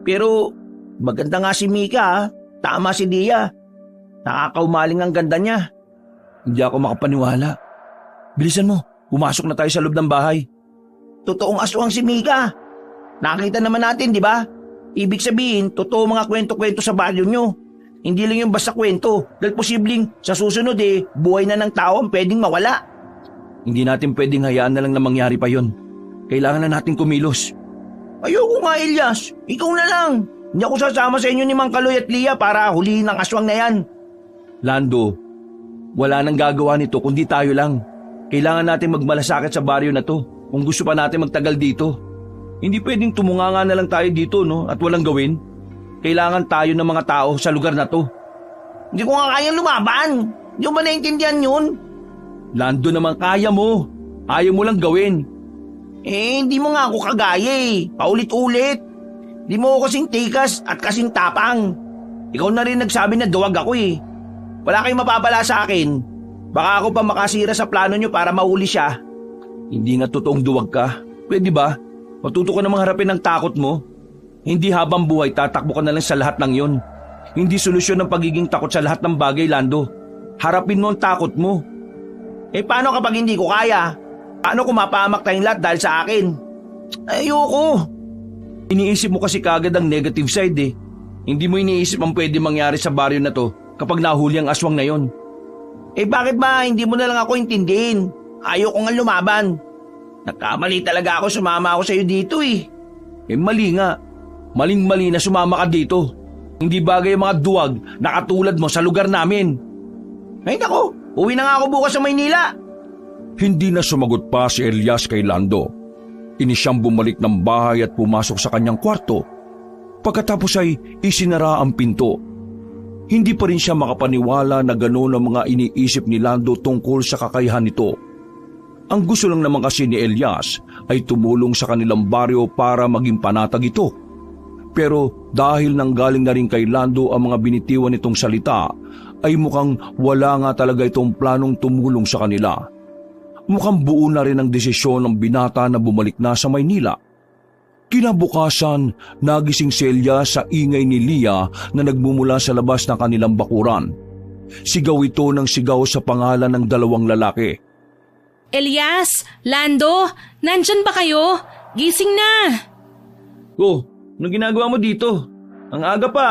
Speaker 2: Pero maganda nga si Mika ha. Tama si Dia. Nakakaumaling ang ganda niya.
Speaker 1: Hindi ako makapaniwala. Bilisan mo, pumasok na tayo sa loob ng bahay.
Speaker 2: Totoong aswang si Mika. Nakita naman natin, di ba? Ibig sabihin, totoo mga kwento-kwento sa baryo nyo. Hindi lang yung basta kwento. Dahil posibleng sa susunod buhay na ng tao ang pwedeng mawala.
Speaker 1: Hindi natin pwedeng hayaan na lang na mangyari pa yon. Kailangan na natin kumilos.
Speaker 2: Ayoko nga, Elias. Ikaw na lang. Hindi ako sasama sa inyo ni Mang Kaloy at Lia para hulihin ang aswang na yan.
Speaker 1: Lando, wala nang gagawa nito kundi tayo lang. Kailangan natin magmalasakit sa baryo na to kung gusto pa natin magtagal dito. Hindi pwedeng tumunganga na lang tayo dito at walang gawin. Kailangan tayo ng mga tao sa lugar na to.
Speaker 2: Hindi ko nga kayang lumaban. Hindi mo ba naintindihan yun?
Speaker 1: Lando naman kaya mo. Ayaw mo lang gawin.
Speaker 2: Hindi mo nga ako kagaya Paulit-ulit. Hindi mo ako kasing tikas at kasing tapang. Ikaw na rin nagsabi na duwag ako Wala kayong mapapala sa akin. Baka ako pa makasira sa plano nyo para mahuli siya.
Speaker 1: Hindi nga totoong duwag ka. Pwede ba? Matuto ka namang harapin ang takot mo. Hindi habang buhay tatakbo ka na lang sa lahat ng yon. Hindi solusyon ng pagiging takot sa lahat ng bagay, Lando. Harapin mo ang takot mo.
Speaker 2: Paano kapag hindi ko kaya? Paano kung mapahamak tayong lahat dahil sa akin? Ayoko.
Speaker 1: Iniisip mo kasi kagad ang negative side Hindi mo iniisip ang pwede mangyari sa baryo na to kapag nahuli ang aswang na yon.
Speaker 2: Bakit ba hindi mo na lang ako intindihin? Ayoko nga lumaban. Nagkamali talaga ako, sumama ako sa'yo dito
Speaker 1: Mali nga. Maling-mali na sumama ka dito. Hindi bagay ang mga duwag na katulad mo sa lugar namin.
Speaker 2: Ay nako, uwi na nga ako bukas sa Maynila.
Speaker 3: Hindi na sumagot pa si Elias kay Lando. Inisyang bumalik ng bahay at pumasok sa kanyang kwarto. Pagkatapos ay isinara ang pinto. Hindi pa rin siya makapaniwala na gano'n ang mga iniisip ni Lando tungkol sa kakayahan nito. Ang gusto lang naman kasi ni Elias ay tumulong sa kanilang baryo para maging panatag ito. Pero dahil nanggaling na rin kay Lando ang mga binitiwan nitong salita, ay mukhang wala nga talaga itong planong tumulong sa kanila. Mukhang buo na rin ang desisyon ng binata na bumalik na sa Maynila. Kinabukasan, nagising si Elias sa ingay ni Lia na nagmumula sa labas ng kanilang bakuran. Sigaw ito ng sigaw sa pangalan ng dalawang lalaki.
Speaker 5: Elias! Lando! Nandyan ba kayo? Gising na!
Speaker 1: Anong ginagawa mo dito? Ang aga pa.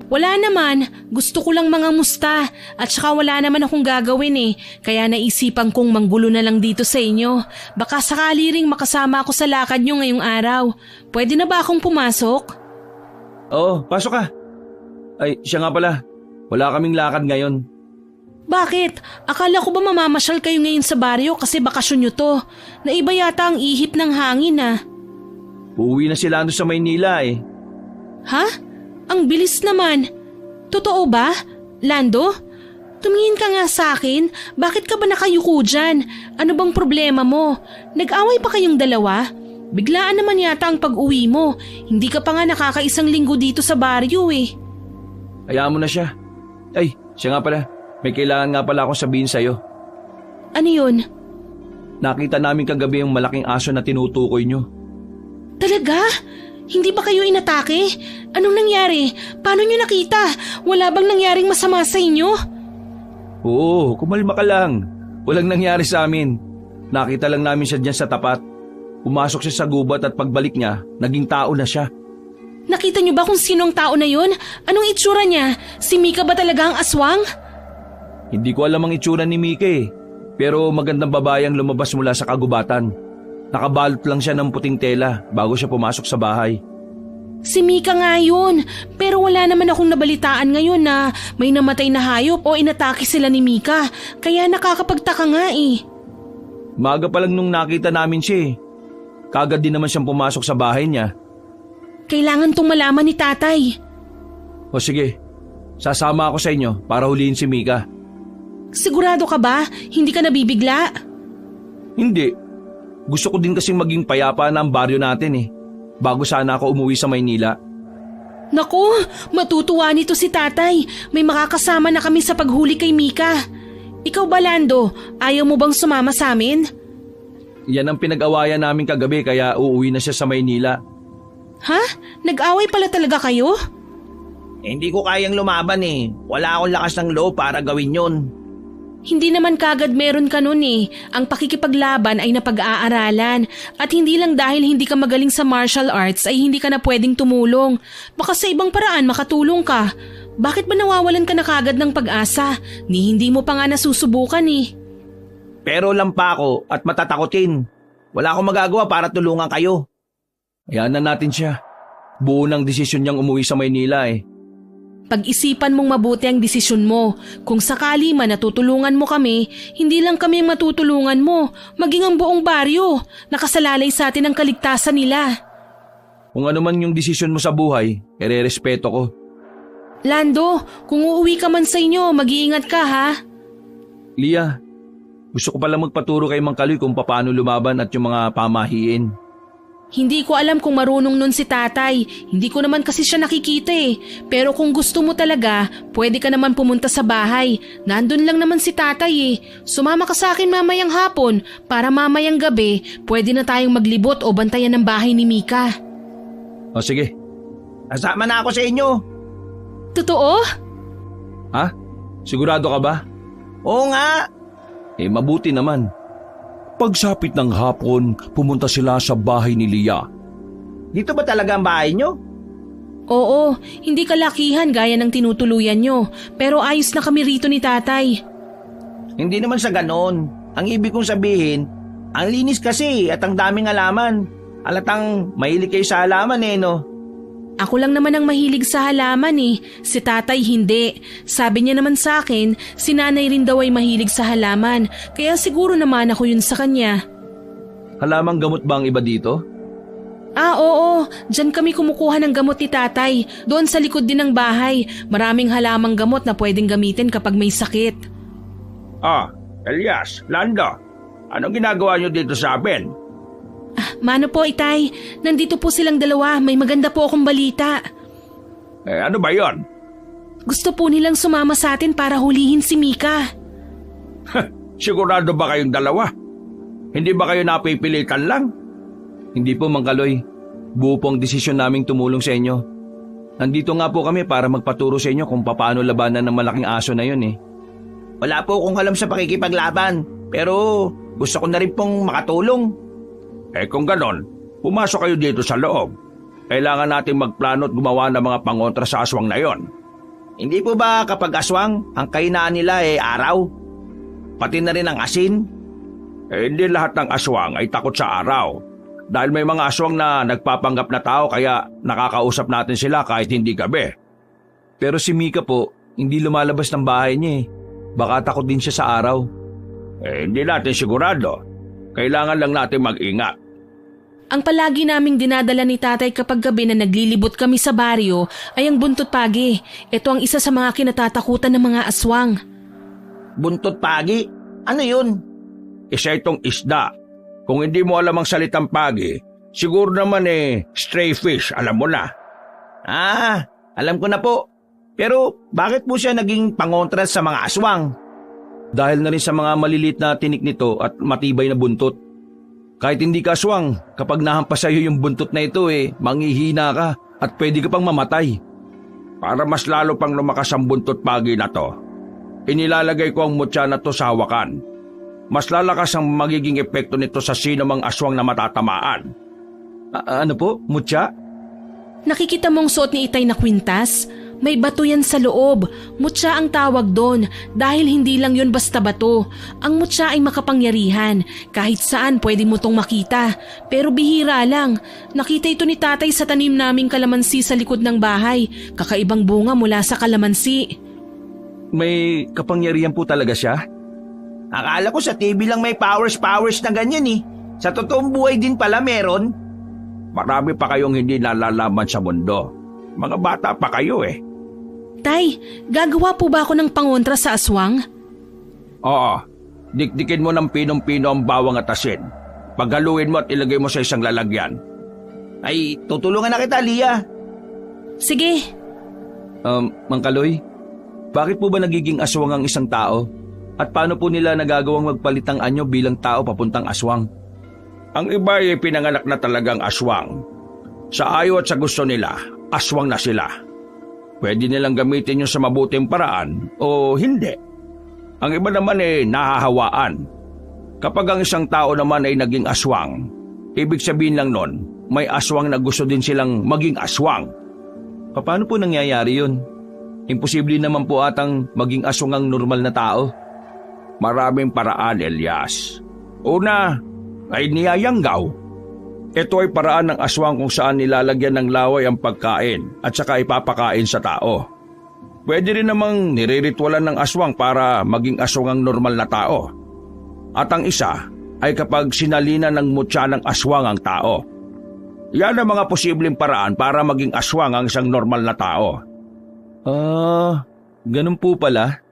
Speaker 5: Wala naman. Gusto ko lang mga musta. At saka wala naman akong gagawin Kaya naisipan kong manggulo na lang dito sa inyo. Baka sakali ring makasama ako sa lakad nyo ngayong araw. Pwede na ba akong pumasok?
Speaker 1: Oo, pasok ka. Ay, siya nga pala. Wala kaming lakad ngayon.
Speaker 5: Bakit? Akala ko ba mamamasyal kayo ngayon sa baryo kasi bakasyon nyo to? Naiba yata ang ihip ng hangin
Speaker 1: Uuwi na si Lando sa Maynila
Speaker 5: Ha? Ang bilis naman. Totoo ba? Lando? Tumingin ka nga sa akin. Bakit ka ba nakayuko dyan? Ano bang problema mo? Nag-away pa kayong dalawa? Biglaan naman yata ang pag-uwi mo. Hindi ka pa nga nakakaisang linggo dito sa baryo
Speaker 1: Hayaan mo na siya. Ay, siya nga pala. May kailangan nga pala akong sabihin sa'yo.
Speaker 5: Ano yun?
Speaker 1: Nakita namin kagabi yung malaking aso na tinutukoy nyo.
Speaker 5: Talaga? Hindi ba kayo inatake? Anong nangyari? Paano nyo nakita? Wala bang nangyaring masama sa inyo?
Speaker 1: Oo, kumalma ka lang. Walang nangyari sa amin. Nakita lang namin siya dyan sa tapat. Pumasok siya sa gubat at pagbalik niya, naging tao na siya.
Speaker 5: Nakita nyo ba kung sino ang tao na yun? Anong itsura niya? Si Mika ba talaga ang aswang?
Speaker 1: Hindi ko alam ang itsura ni Mika pero magandang babae ang lumabas mula sa kagubatan. Nakabalot lang siya ng puting tela bago siya pumasok sa bahay.
Speaker 5: Si Mika nga yun, pero wala naman akong nabalitaan ngayon na may namatay na hayop o inatake sila ni Mika, kaya nakakapagtaka nga eh.
Speaker 1: Maaga pa lang nung nakita namin siya eh. Kagad din naman siyang pumasok sa bahay niya.
Speaker 5: Kailangan tong malaman ni tatay.
Speaker 1: O sige, sasama ako sa inyo para huliin si Mika.
Speaker 5: Sigurado ka ba? Hindi ka nabibigla?
Speaker 1: Hindi. Gusto ko din kasing maging payapa na ang baryo natin eh. Bago sana ako umuwi sa Maynila.
Speaker 5: Naku, matutuwa nito si tatay. May makakasama na kami sa paghuli kay Mika. Ikaw ba, Lando? Ayaw mo bang sumama sa amin?
Speaker 1: Yan ang pinag-awayan namin kagabi kaya uuwi na siya sa Maynila.
Speaker 5: Ha? Nag-away pala talaga kayo?
Speaker 2: Hindi ko kayang lumaban eh. Wala akong lakas ng loob para gawin yon.
Speaker 5: Hindi naman kagad meron ka nun eh. Ang pakikipaglaban ay napag-aaralan. At hindi lang dahil hindi ka magaling sa martial arts ay hindi ka na pwedeng tumulong. Baka sa ibang paraan makatulong ka. Bakit ba nawawalan ka na kagad ng pag-asa? Hindi mo pa nga nasusubukan eh.
Speaker 2: Pero lampa ako at matatakotin. Wala akong magagawa para tulungan kayo.
Speaker 1: Hayaan na natin siya. Buo ng desisyon niyang umuwi sa Maynila eh.
Speaker 5: Pag-isipan mong mabuti ang desisyon mo. Kung sakali man natutulungan mo kami, hindi lang kami ang matutulungan mo, maging ang buong baryo. Nakasalalay sa atin ang kaligtasan nila.
Speaker 1: Kung ano man yung desisyon mo sa buhay, ire-respeto ko.
Speaker 5: Lando, kung uuwi ka man sa inyo, mag-iingat ka ha.
Speaker 1: Lia, gusto ko pala magpaturo kay Mang Kaloy kung paano lumaban at yung mga pamahiin.
Speaker 5: Hindi ko alam kung marunong nun si tatay. Hindi ko naman kasi siya nakikita eh. Pero kung gusto mo talaga, pwede ka naman pumunta sa bahay. Nandun lang naman si tatay eh. Sumama ka sa akin mamayang hapon para mamayang gabi, pwede na tayong maglibot o bantayan ng bahay ni Mika.
Speaker 1: O sige.
Speaker 2: Kasama na ako sa inyo.
Speaker 5: Totoo?
Speaker 1: Ha? Sigurado ka ba?
Speaker 2: Oo nga.
Speaker 1: Eh mabuti naman.
Speaker 3: Pagsapit ng hapon, pumunta sila sa bahay ni Lia.
Speaker 2: Dito ba talaga ang bahay nyo?
Speaker 5: Oo, hindi kalakihan gaya ng tinutuluyan nyo. Pero ayos na kami rito ni tatay.
Speaker 2: Hindi naman sa ganon. Ang ibig kong sabihin, ang linis kasi at ang daming halaman. Alatang mahilig kayo sa halaman eh no?
Speaker 5: Ako lang naman ang mahilig sa halaman eh. Si tatay hindi. Sabi niya naman sa akin, si nanay rin daw ay mahilig sa halaman. Kaya siguro naman ako yun sa kanya.
Speaker 1: Halamang gamot ba ang iba dito?
Speaker 5: Oo. Diyan kami kumukuha ng gamot ni tatay. Doon sa likod din ng bahay. Maraming halamang gamot na pwedeng gamitin kapag may sakit.
Speaker 4: Elias, Lando, anong ginagawa nyo dito sa amin?
Speaker 5: Mano po, itay. Nandito po silang dalawa. May maganda po akong balita.
Speaker 4: Ano ba yon?
Speaker 5: Gusto po nilang sumama sa atin para hulihin si Mika.
Speaker 4: Sigurado ba kayong dalawa? Hindi ba kayo napipilitan lang?
Speaker 1: Hindi po, Mang Kaloy. Buo po ang desisyon naming tumulong sa inyo. Nandito nga po kami para magpaturo sa inyo kung paano labanan ng malaking aso na yun eh.
Speaker 2: Wala po akong alam sa pakikipaglaban. Pero gusto ko na rin pong makatulong.
Speaker 4: Kung ganon, pumasok kayo dito sa loob. Kailangan natin magplano at gumawa ng mga pangontra sa aswang na yon.
Speaker 2: Hindi po ba kapag aswang, ang kahinaan nila araw? Pati na rin ang asin?
Speaker 4: Hindi lahat ng aswang ay takot sa araw. Dahil may mga aswang na nagpapanggap na tao kaya nakakausap natin sila kahit hindi gabi.
Speaker 1: Pero si Mika po, hindi lumalabas ng bahay niya eh. Baka takot din siya sa araw.
Speaker 4: Hindi natin sigurado. Kailangan lang natin mag-ingat.
Speaker 5: Ang palagi naming dinadala ni tatay kapag gabi na naglilibot kami sa baryo ay ang buntot pagi. Ito ang isa sa mga kinatatakutan ng mga aswang.
Speaker 2: Buntot pagi? Ano yun?
Speaker 4: Isa itong isda. Kung hindi mo alam ang salitang pagi, siguro naman stray fish, alam mo na.
Speaker 2: Alam ko na po. Pero bakit po siya naging pangontra sa mga aswang?
Speaker 1: Dahil na rin sa mga malilit na tinik nito at matibay na buntot. Kahit hindi ka aswang, kapag nahampas sa'yo yung buntot na ito manghihina ka at pwede ka pang mamatay.
Speaker 4: Para mas lalo pang lumakas ang buntot pagi na to, inilalagay ko ang mutya na to sa hawakan. Mas lalakas ang magiging epekto nito sa sino mang aswang na matatamaan.
Speaker 1: Ano po? Mutya?
Speaker 5: Nakikita mong suot ni itay na kwintas? May bato yan sa loob. Mutya ang tawag doon dahil hindi lang yon basta bato. Ang mutya ay makapangyarihan. Kahit saan pwede mo tong makita. Pero bihira lang. Nakita ito ni tatay sa tanim naming kalamansi sa likod ng bahay. Kakaibang bunga mula sa kalamansi.
Speaker 1: May kapangyarihan po talaga siya?
Speaker 2: Akala ko sa TV lang may powers na ganyan eh. Sa totoong buhay din pala meron.
Speaker 4: Marami pa kayong hindi nalalaman sa mundo. Mga bata pa kayo eh.
Speaker 5: Tay, gagawa po ba ako ng pangontra sa aswang?
Speaker 4: Oo, dikdikin mo ng pinong-pino ang bawang at asin. Paghaluin mo at ilagay mo sa isang lalagyan.
Speaker 2: Ay, tutulungan na kita, Lia.
Speaker 5: Sige.
Speaker 1: Mang Kaloy, bakit po ba nagiging aswang ang isang tao? At paano po nila nagagawang magpalit ng anyo bilang tao papuntang aswang?
Speaker 4: Ang iba ay pinanganak na talagang aswang. Sa ayaw at sa gusto nila, aswang na sila. Pwede nilang gamitin yun sa mabuting paraan o hindi. Ang iba naman ay nahahawaan. Kapag ang isang tao naman ay naging aswang, ibig sabihin lang nun, may aswang na gusto din silang maging aswang.
Speaker 1: Paano po nangyayari yun? Imposible naman po atang maging aswang ang normal na tao.
Speaker 4: Maraming paraan, Elias. Una, ay niyayanggaw. Ito ay paraan ng aswang kung saan nilalagyan ng laway ang pagkain at saka ipapakain sa tao. Pwede rin namang niriritualan ng aswang para maging aswang ang normal na tao. At ang isa ay kapag sinalina ng mutya ng aswang ang tao. Yan ang mga posibleng paraan para maging aswang ang isang normal na tao.
Speaker 1: Ganun po pala.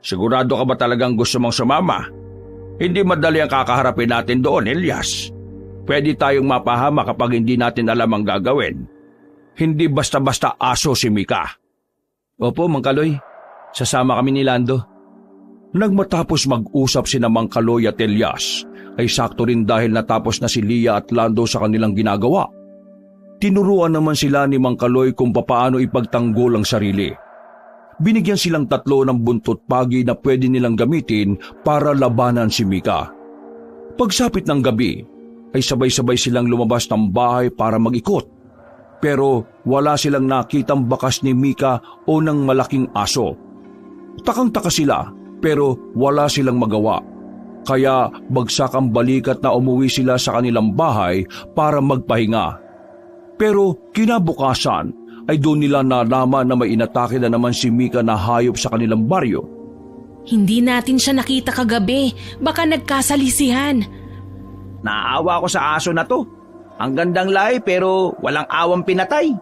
Speaker 4: Sigurado ka ba talagang gusto mong sumama? Hindi madali ang kakaharapin natin doon, Elias. Pwede tayong mapahama kapag hindi natin alam ang gagawin. Hindi basta-basta aso si Mika.
Speaker 1: Opo, Mang Kaloy. Sasama kami ni Lando.
Speaker 3: Nang matapos mag-usap sina Mang Kaloy at Elias, ay sakto rin dahil natapos na si Lia at Lando sa kanilang ginagawa. Tinuruan naman sila ni Mang Kaloy kung papaano ipagtanggol ang sarili. Binigyan silang 3 ng buntot pagi na pwede nilang gamitin para labanan si Mika. Pagsapit ng gabi, ay sabay-sabay silang lumabas ng bahay para mag-ikot. Pero wala silang nakitang bakas ni Mika o ng malaking aso. Takang-taka sila pero wala silang magawa. Kaya bagsak ang balikat na umuwi sila sa kanilang bahay para magpahinga. Pero kinabukasan ay doon nila nalaman na may inatake na naman si Mika na hayop sa kanilang baryo.
Speaker 5: Hindi natin siya nakita kagabi. Baka nagkasalisihan.
Speaker 2: Naawa ko sa aso na to. Ang gandang lahi pero walang awang pinatay.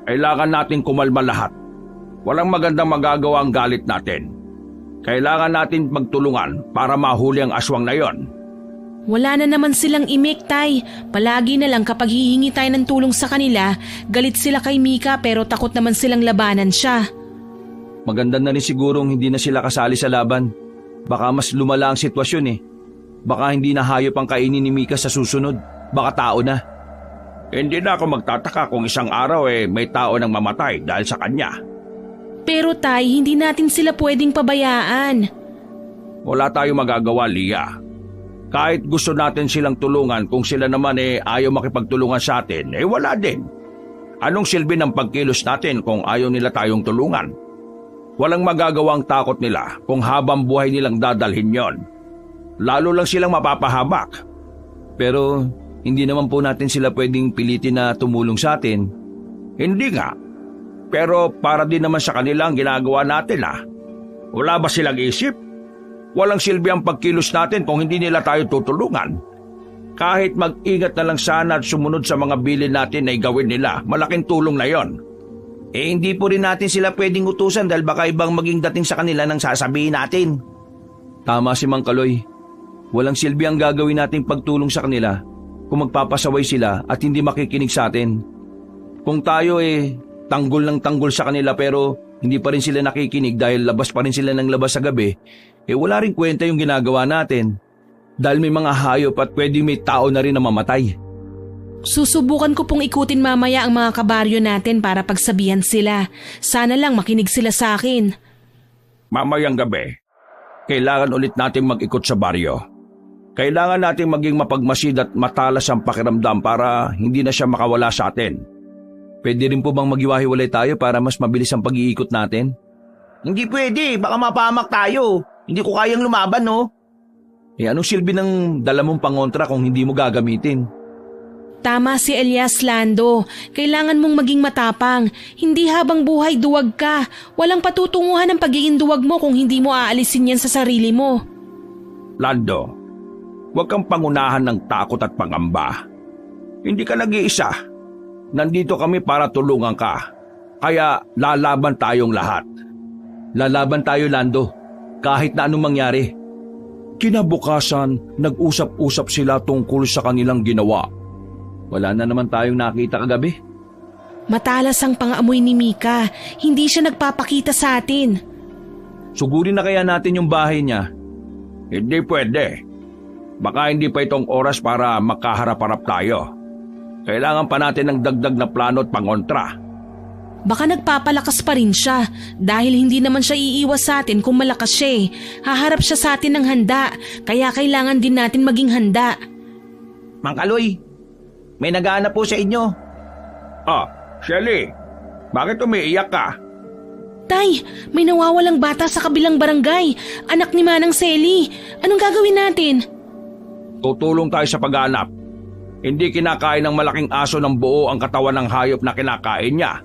Speaker 4: Kailangan natin kumalma lahat. Walang magandang magagawa ang galit natin. Kailangan natin magtulungan para mahuli ang aswang na yon.
Speaker 5: Wala na naman silang imik, Tay. Palagi na lang kapag hihingi tayo ng tulong sa kanila, galit sila kay Mika pero takot naman silang labanan siya.
Speaker 1: Maganda na rin sigurong hindi na sila kasali sa laban. Baka mas lumala ang sitwasyon eh. Baka hindi na hayop ang kainin ni Mika sa susunod. Baka tao na.
Speaker 4: Hindi na ako magtataka kung isang araw may tao nang mamatay dahil sa kanya.
Speaker 5: Pero Tay, hindi natin sila pwedeng pabayaan.
Speaker 4: Wala tayong magagawa, Lia. Kahit gusto natin silang tulungan, kung sila naman ayaw makipagtulungan sa atin, wala din. Anong silbi ng pagkilos natin kung ayaw nila tayong tulungan? Walang magagawang takot nila kung habang buhay nilang dadalhin yon. Lalo lang silang mapapahamak.
Speaker 1: Pero hindi naman po natin sila pwedeng pilitin na tumulong sa atin.
Speaker 4: Hindi nga. Pero para din naman sa kanila ang ginagawa natin Wala ba silang isip? Walang silbi ang pagkilos natin kung hindi nila tayo tutulungan. Kahit mag-ingat na lang sana at sumunod sa mga bilin natin ay gawin nila, malaking tulong na yon.
Speaker 2: Hindi po rin natin sila pwedeng utusan dahil baka ibang maging dating sa kanila nang sasabihin natin.
Speaker 1: Tama si Mang Kaloy. Walang silbi ang gagawin nating pagtulong sa kanila kung magpapasaway sila at hindi makikinig sa atin. Kung tayo tanggol ng tanggol sa kanila pero hindi pa rin sila nakikinig dahil labas pa rin sila ng labas sa gabi, wala rin kwenta yung ginagawa natin. Dahil may mga hayop at pwede may tao na rin na mamatay.
Speaker 5: Susubukan ko pong ikutin mamaya ang mga kabaryo natin para pagsabihan sila. Sana lang makinig sila sa akin.
Speaker 4: Mamayang gabi, kailangan ulit natin mag-ikot sa baryo. Kailangan natin maging mapagmasid at matalas ang pakiramdam para hindi na siya makawala sa atin.
Speaker 1: Pwede rin po bang magiwahiwalay tayo para mas mabilis ang pag-iikot natin?
Speaker 2: Hindi pwede, baka mapahamak tayo. Hindi ko kayang lumaban, no?
Speaker 1: Anong silbi ng dala mong pangontra kung hindi mo gagamitin?
Speaker 5: Tama si Elias, Lando. Kailangan mong maging matapang. Hindi habang buhay duwag ka. Walang patutunguhan ng pagiging duwag mo kung hindi mo aalisin yan sa sarili mo.
Speaker 4: Lando, huwag kang pangunahan ng takot at pangamba. Hindi ka nag-iisa. Nandito kami para tulungan ka. Kaya lalaban tayong lahat.
Speaker 1: Lalaban tayo, Lando. Kahit na anong mangyari.
Speaker 3: Kinabukasan, nag-usap-usap sila tungkol sa kanilang ginawa.
Speaker 1: Wala na naman tayong nakita kagabi.
Speaker 5: Matalas ang pang-amoy ni Mika. Hindi siya nagpapakita sa atin.
Speaker 1: Sugurin na kaya natin yung bahay niya.
Speaker 4: Hindi pwede. Baka hindi pa itong oras para makaharap-harap tayo. Kailangan pa natin ng dagdag na plano at pangontra.
Speaker 5: Baka nagpapalakas pa rin siya dahil hindi naman siya iiwas sa atin kung malakas siya eh. Haharap siya sa atin ng handa, kaya kailangan din natin maging handa.
Speaker 2: Mang Kaloy, may naghahanap po sa inyo.
Speaker 4: Ah, Shelly, bakit umiiyak ka?
Speaker 5: Tay, may nawawalang bata sa kabilang barangay. Anak ni Manang Selly. Anong gagawin natin?
Speaker 4: Tutulong tayo sa paghanap. Hindi kinakain ng malaking aso ng buo ang katawan ng hayop na kinakain niya.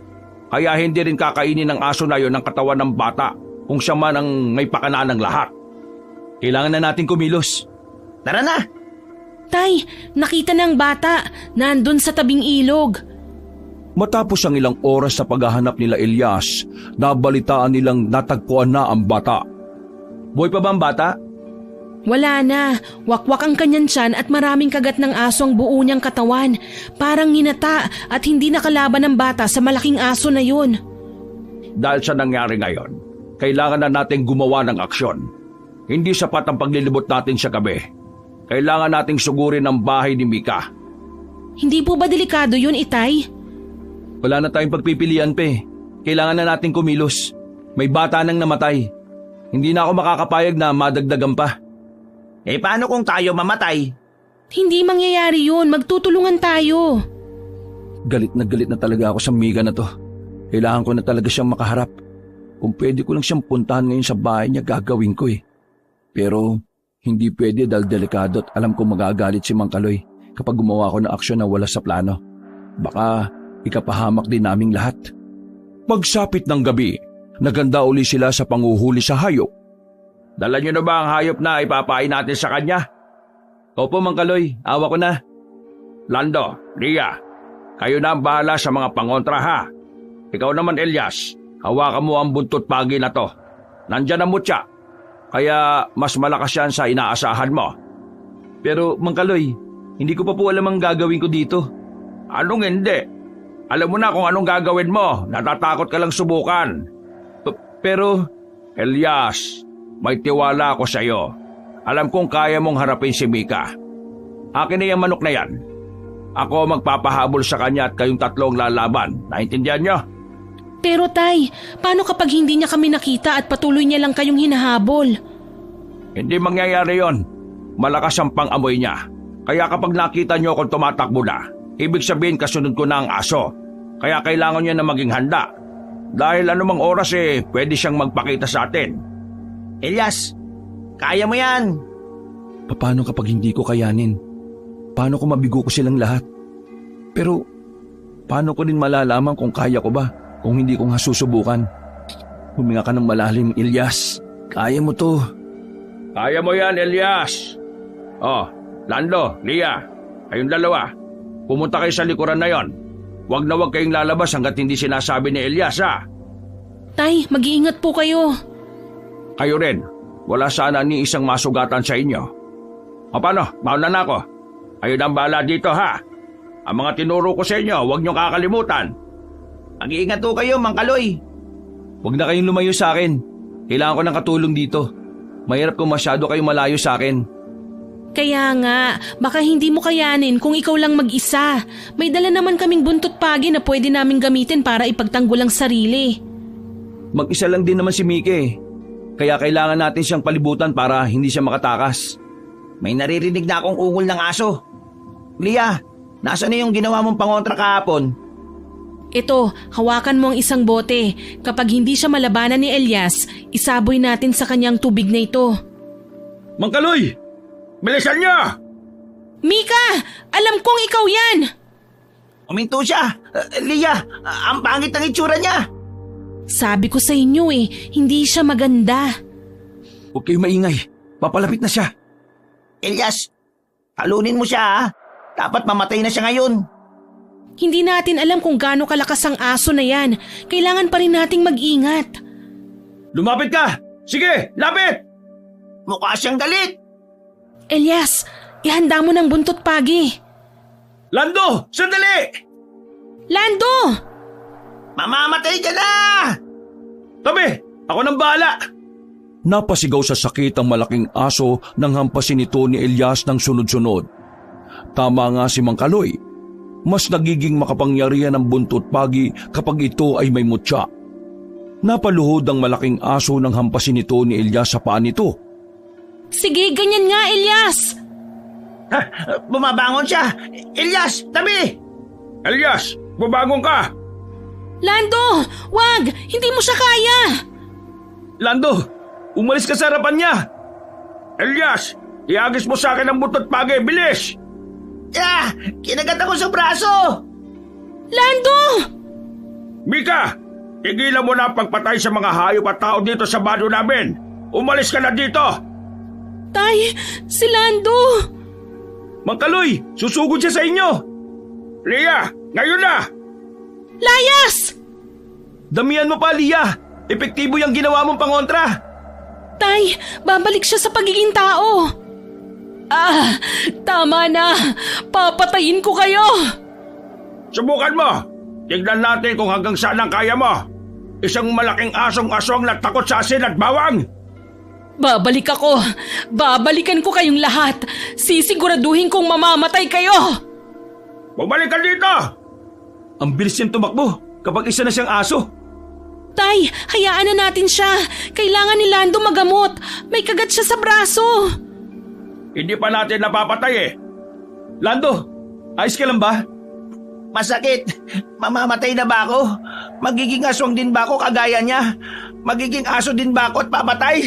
Speaker 4: Kaya hindi rin kakainin ng aso na yon ang katawan ng bata kung siya man ang may pakana ng lahat.
Speaker 1: Kailangan na natin kumilos.
Speaker 2: Tara na!
Speaker 5: Tay, nakita na ang bata. Nandun sa tabing ilog.
Speaker 3: Matapos ang ilang oras sa paghahanap nila Elias, nabalitaan nilang natagpuan na ang bata.
Speaker 1: Buhay pa ba ang bata?
Speaker 5: Wala na. Wakwak ang kanyang tiyan at maraming kagat ng aso ang buo niyang katawan. Parang ninata at hindi nakalaban ng bata sa malaking aso na yun.
Speaker 4: Dahil sa nangyari ngayon, kailangan na nating gumawa ng aksyon. Hindi sapat ang paglilibot natin sa gabi. Kailangan nating sugurin ang bahay ni Mika.
Speaker 5: Hindi po ba delikado yun, Itay?
Speaker 1: Wala na tayong pagpipilian, Pe. Kailangan na nating kumilos. May bata nang namatay. Hindi na ako makakapayag na madagdagan pa.
Speaker 2: Eh paano kung tayo mamatay?
Speaker 5: Hindi mangyayari yun. Magtutulungan tayo.
Speaker 3: Galit na talaga ako sa Mika na to. Kailangan ko na talaga siyang makaharap. Kung pwede ko lang siyang puntahan ngayon sa bahay niya, gagawin ko eh. Pero hindi pwede dahil delikado at alam ko magagalit si Mang Kaloy kapag gumawa ko ng aksyon na wala sa plano. Baka ikapahamak din naming lahat. Pagsapit ng gabi, naganda uli sila sa panguhuli sa hayop.
Speaker 4: Dala niyo na ba ang hayop na ipapain natin sa kanya?
Speaker 1: Opo, Mang Kaloy. Awa ko na.
Speaker 4: Lando, Ria, kayo na ang bahala sa mga pangontra ha. Ikaw naman, Elias, hawakan mo ang buntot pagi na to. Nandyan ang mutya, kaya mas malakas yan sa inaasahan mo.
Speaker 1: Pero, Mang Kaloy, hindi ko pa po alam ang gagawin ko dito.
Speaker 4: Anong hindi? Alam mo na kung anong gagawin mo, natatakot ka lang subukan.
Speaker 1: Pero,
Speaker 4: Elias, may tiwala ako sa iyo. Alam kong kaya mong harapin si Mika. Akin na yung manok na yan. Ako magpapahabol sa kanya at kayong tatlong lalaban. Naintindihan niyo?
Speaker 5: Pero Tay, paano kapag hindi niya kami nakita at patuloy niya lang kayong hinahabol?
Speaker 4: Hindi mangyayari yon. Malakas ang pang-amoy niya. Kaya kapag nakita niyo kung tumatakbo na, ibig sabihin kasunod ko na ang aso. Kaya kailangan niya na maging handa. Dahil anumang oras pwede siyang magpakita sa atin.
Speaker 2: Elias, kaya mo yan.
Speaker 3: Paano kapag hindi ko kayanin? Paano kung mabigo ko silang lahat? Pero paano ko din malalaman kung kaya ko ba kung hindi ko nga susubukan? Huminga ka ng malalim, Elias. Kaya mo to.
Speaker 4: Kaya mo yan, Elias. Oh, Lando, Lia, kayong dalawa, pumunta kayo sa likuran na yon. Huwag na huwag kayong lalabas hanggat hindi sinasabi ni Elias ha.
Speaker 5: Tay, mag-iingat po kayo.
Speaker 4: Kayo rin, wala sana ni isang masugatan sa inyo. O paano, mauna na ako. Kayo na ang bahala dito ha. Ang mga tinuro ko sa inyo, huwag niyong kakalimutan.
Speaker 2: Mag-iingat po kayo, Mang Kaloy.
Speaker 1: huwag na kayong lumayo sa akin. Kailangan ko ng katulong dito. Mahirap kung masyado kayong malayo sa akin.
Speaker 5: Kaya nga, baka hindi mo kayanin kung ikaw lang mag-isa. May dala naman kaming buntot pagi na pwede naming gamitin para ipagtanggol ang sarili.
Speaker 1: Mag-isa lang din naman si Mike eh. Kaya kailangan natin siyang palibutan para hindi siya makatakas.
Speaker 2: May naririnig na akong ungol ng aso. Lia, nasaan na yung ginawa mong pangontra kahapon?
Speaker 5: Ito, hawakan mo ang isang bote. Kapag hindi siya malabanan ni Elias, isaboy natin sa kanyang tubig na ito.
Speaker 4: Mang Kaloy! Bilisan niyo!
Speaker 5: Mika! Alam kong ikaw yan!
Speaker 2: Uminto siya. Lia, ang pangit ng itsura niya.
Speaker 5: Sabi ko sa inyo hindi siya maganda.
Speaker 1: Huwag kayo maingay. Papalapit na siya.
Speaker 2: Elias, talunin mo siya ha. Dapat mamatay na siya ngayon.
Speaker 5: Hindi natin alam kung gaano kalakas ang aso na yan. Kailangan pa rin nating mag-ingat.
Speaker 4: Lumapit ka! Sige, lapit!
Speaker 2: Mukha siyang galit.
Speaker 5: Elias, ihanda mo ng buntot pagi.
Speaker 4: Lando! Sandali!
Speaker 5: Lando!
Speaker 2: Mamamatay ka na!
Speaker 4: Tabi! Ako nang bahala!
Speaker 3: Napasigaw sa sakit ang malaking aso nang hampasin ito ni Elias ng sunod-sunod. Tama nga si Mang Kaloy. Mas nagiging makapangyarihan ang buntot pagi kapag ito ay may mutya. Napaluhod ang malaking aso nang hampasin ito ni Elias sa paa nito.
Speaker 5: Sige, ganyan nga, Elias!
Speaker 2: Ha, bumabangon siya. Elias, tabi!
Speaker 4: Elias, bubangon ka!
Speaker 5: Lando! Wag! Hindi mo siya kaya!
Speaker 4: Lando, umalis ka sa harapan niya! Elias, iagis mo sa akin ang butot pagi, bilis!
Speaker 2: Ah, kinagat ako sa braso!
Speaker 5: Lando!
Speaker 4: Mika, tigilan mo na ang pagpatay sa mga hayop at tao dito sa baryo namin! Umalis ka na dito!
Speaker 5: Tay, si Lando!
Speaker 4: Mang Kaloy, susugod siya sa inyo! Lia, ngayon na!
Speaker 5: Layas!
Speaker 1: Damihan mo pa, Lia. Epektibo yung ginawa mong pangontra.
Speaker 5: Tay, babalik siya sa pagiging tao. Ah, tama na. Papatayin ko kayo.
Speaker 4: Subukan mo! Tignan natin kung hanggang saan ang kaya mo! Isang malaking asong-asong na takot sa asin at bawang!
Speaker 5: Babalik ako. Babalikan ko kayong lahat. Sisiguraduhin kong mamamatay kayo.
Speaker 4: Bumalik ka dito!
Speaker 1: Ang bilis niyang tumakbo kapag isa na siyang aso.
Speaker 5: Tay, hayaan na natin siya. Kailangan ni Lando magamot. May kagat siya sa braso.
Speaker 4: Hindi pa natin napapatay eh!
Speaker 1: Lando, ayos ka lang ba?
Speaker 2: Masakit. Mamamatay na ba ako? Magiging aswang din ba ako kagaya niya? Magiging aso din ba ako at papatay?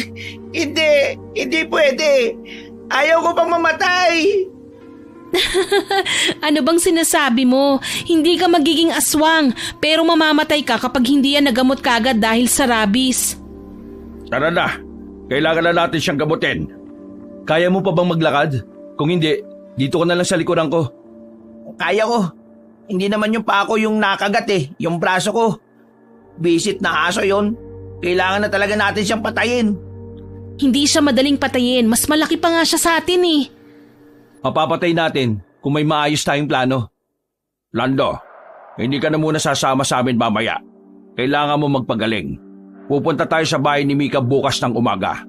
Speaker 2: Hindi pwede. Ayaw ko pang mamatay.
Speaker 5: Ano bang sinasabi mo? Hindi ka magiging aswang, pero mamamatay ka kapag hindi yan nagamot kagad dahil sa rabies.
Speaker 4: Tara na! Kailangan na natin siyang gamutin.
Speaker 1: Kaya mo pa bang maglakad? Kung hindi, dito ka na lang sa likuran ko.
Speaker 2: Kaya ko. Hindi naman yung paa ko yung nakagat yung braso ko. Bisit na aso yon. Kailangan na talaga natin siyang patayin.
Speaker 5: Hindi siya madaling patayin. Mas malaki pa nga siya sa atin eh.
Speaker 1: Mapapatay natin kung may maayos tayong plano.
Speaker 4: Lando, hindi ka na muna sasama sa amin mamaya. Kailangan mo magpagaling. Pupunta tayo sa bahay ni Mika bukas ng umaga.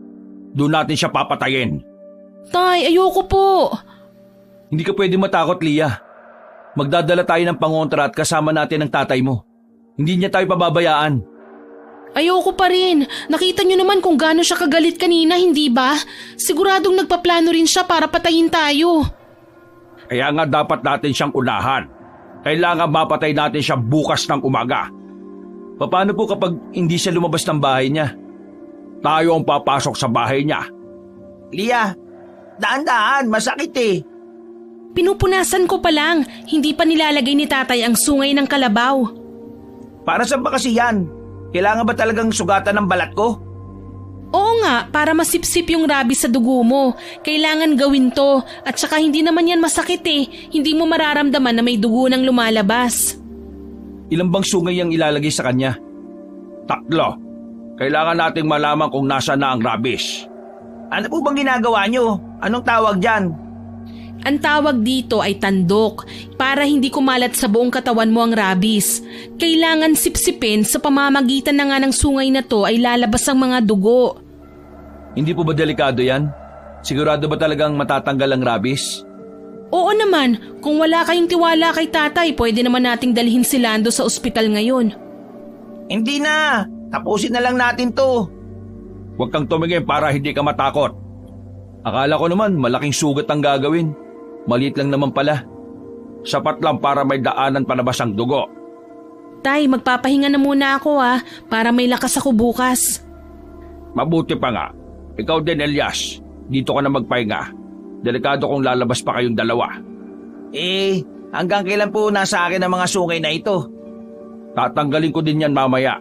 Speaker 4: Doon natin siya papatayin.
Speaker 5: Tay, ayoko po.
Speaker 1: Hindi ka pwede matakot, Lia. Magdadala tayo ng pangontra at kasama natin ang tatay mo. Hindi niya tayo pababayaan.
Speaker 5: Ayoko pa rin. Nakita niyo naman kung gaano siya kagalit kanina, hindi ba? Siguradong nagpaplano rin siya para patayin tayo.
Speaker 4: Kaya nga dapat natin siyang unahan. Kailangan mapatay natin siya bukas ng umaga.
Speaker 1: Paano po kapag hindi siya lumabas ng bahay niya?
Speaker 4: Tayo ang papasok sa bahay niya.
Speaker 2: Lia, daan-daan, masakit eh.
Speaker 5: Pinupunasan ko pa lang. Hindi pa nilalagay ni tatay ang sungay ng kalabaw.
Speaker 2: Para saan ba kasi yan? Kailangan ba talagang sugatan ng balat ko?
Speaker 5: Oo nga, para masipsip yung rabies sa dugo mo. Kailangan gawin to. At saka hindi naman yan masakit eh. Hindi mo mararamdaman na may dugo nang lumalabas.
Speaker 1: Ilang bang sungay ang ilalagay sa kanya?
Speaker 4: 3. Kailangan nating malaman kung nasa na ang rabies.
Speaker 2: Ano po bang ginagawa nyo? Anong tawag dyan?
Speaker 5: Ang tawag dito ay tandok para hindi kumalat sa buong katawan mo ang rabies. Kailangan sipsipin sa pamamagitan na nga ng sungay na to ay lalabas ang mga dugo.
Speaker 1: Hindi po ba delikado yan? Sigurado ba talagang matatanggal ang rabies?
Speaker 5: Oo naman, kung wala kayong tiwala kay tatay, pwede naman nating dalhin si Lando sa ospital ngayon.
Speaker 2: Hindi na. Tapusin na lang natin to.
Speaker 4: Huwag kang tumingin para hindi ka matakot.
Speaker 1: Akala ko naman malaking sugat ang gagawin. Maliit lang naman pala.
Speaker 4: Sapat lang para may daanan palabas ang dugo.
Speaker 5: Tay, magpapahinga na muna ako para may lakas ako bukas.
Speaker 4: Mabuti pa nga. Ikaw din, Elias. Dito ka na magpahinga. Delikado kung lalabas pa kayong dalawa.
Speaker 2: Hanggang kailan po nasa akin ang mga sungay na ito?
Speaker 4: Tatanggalin ko din yan mamaya.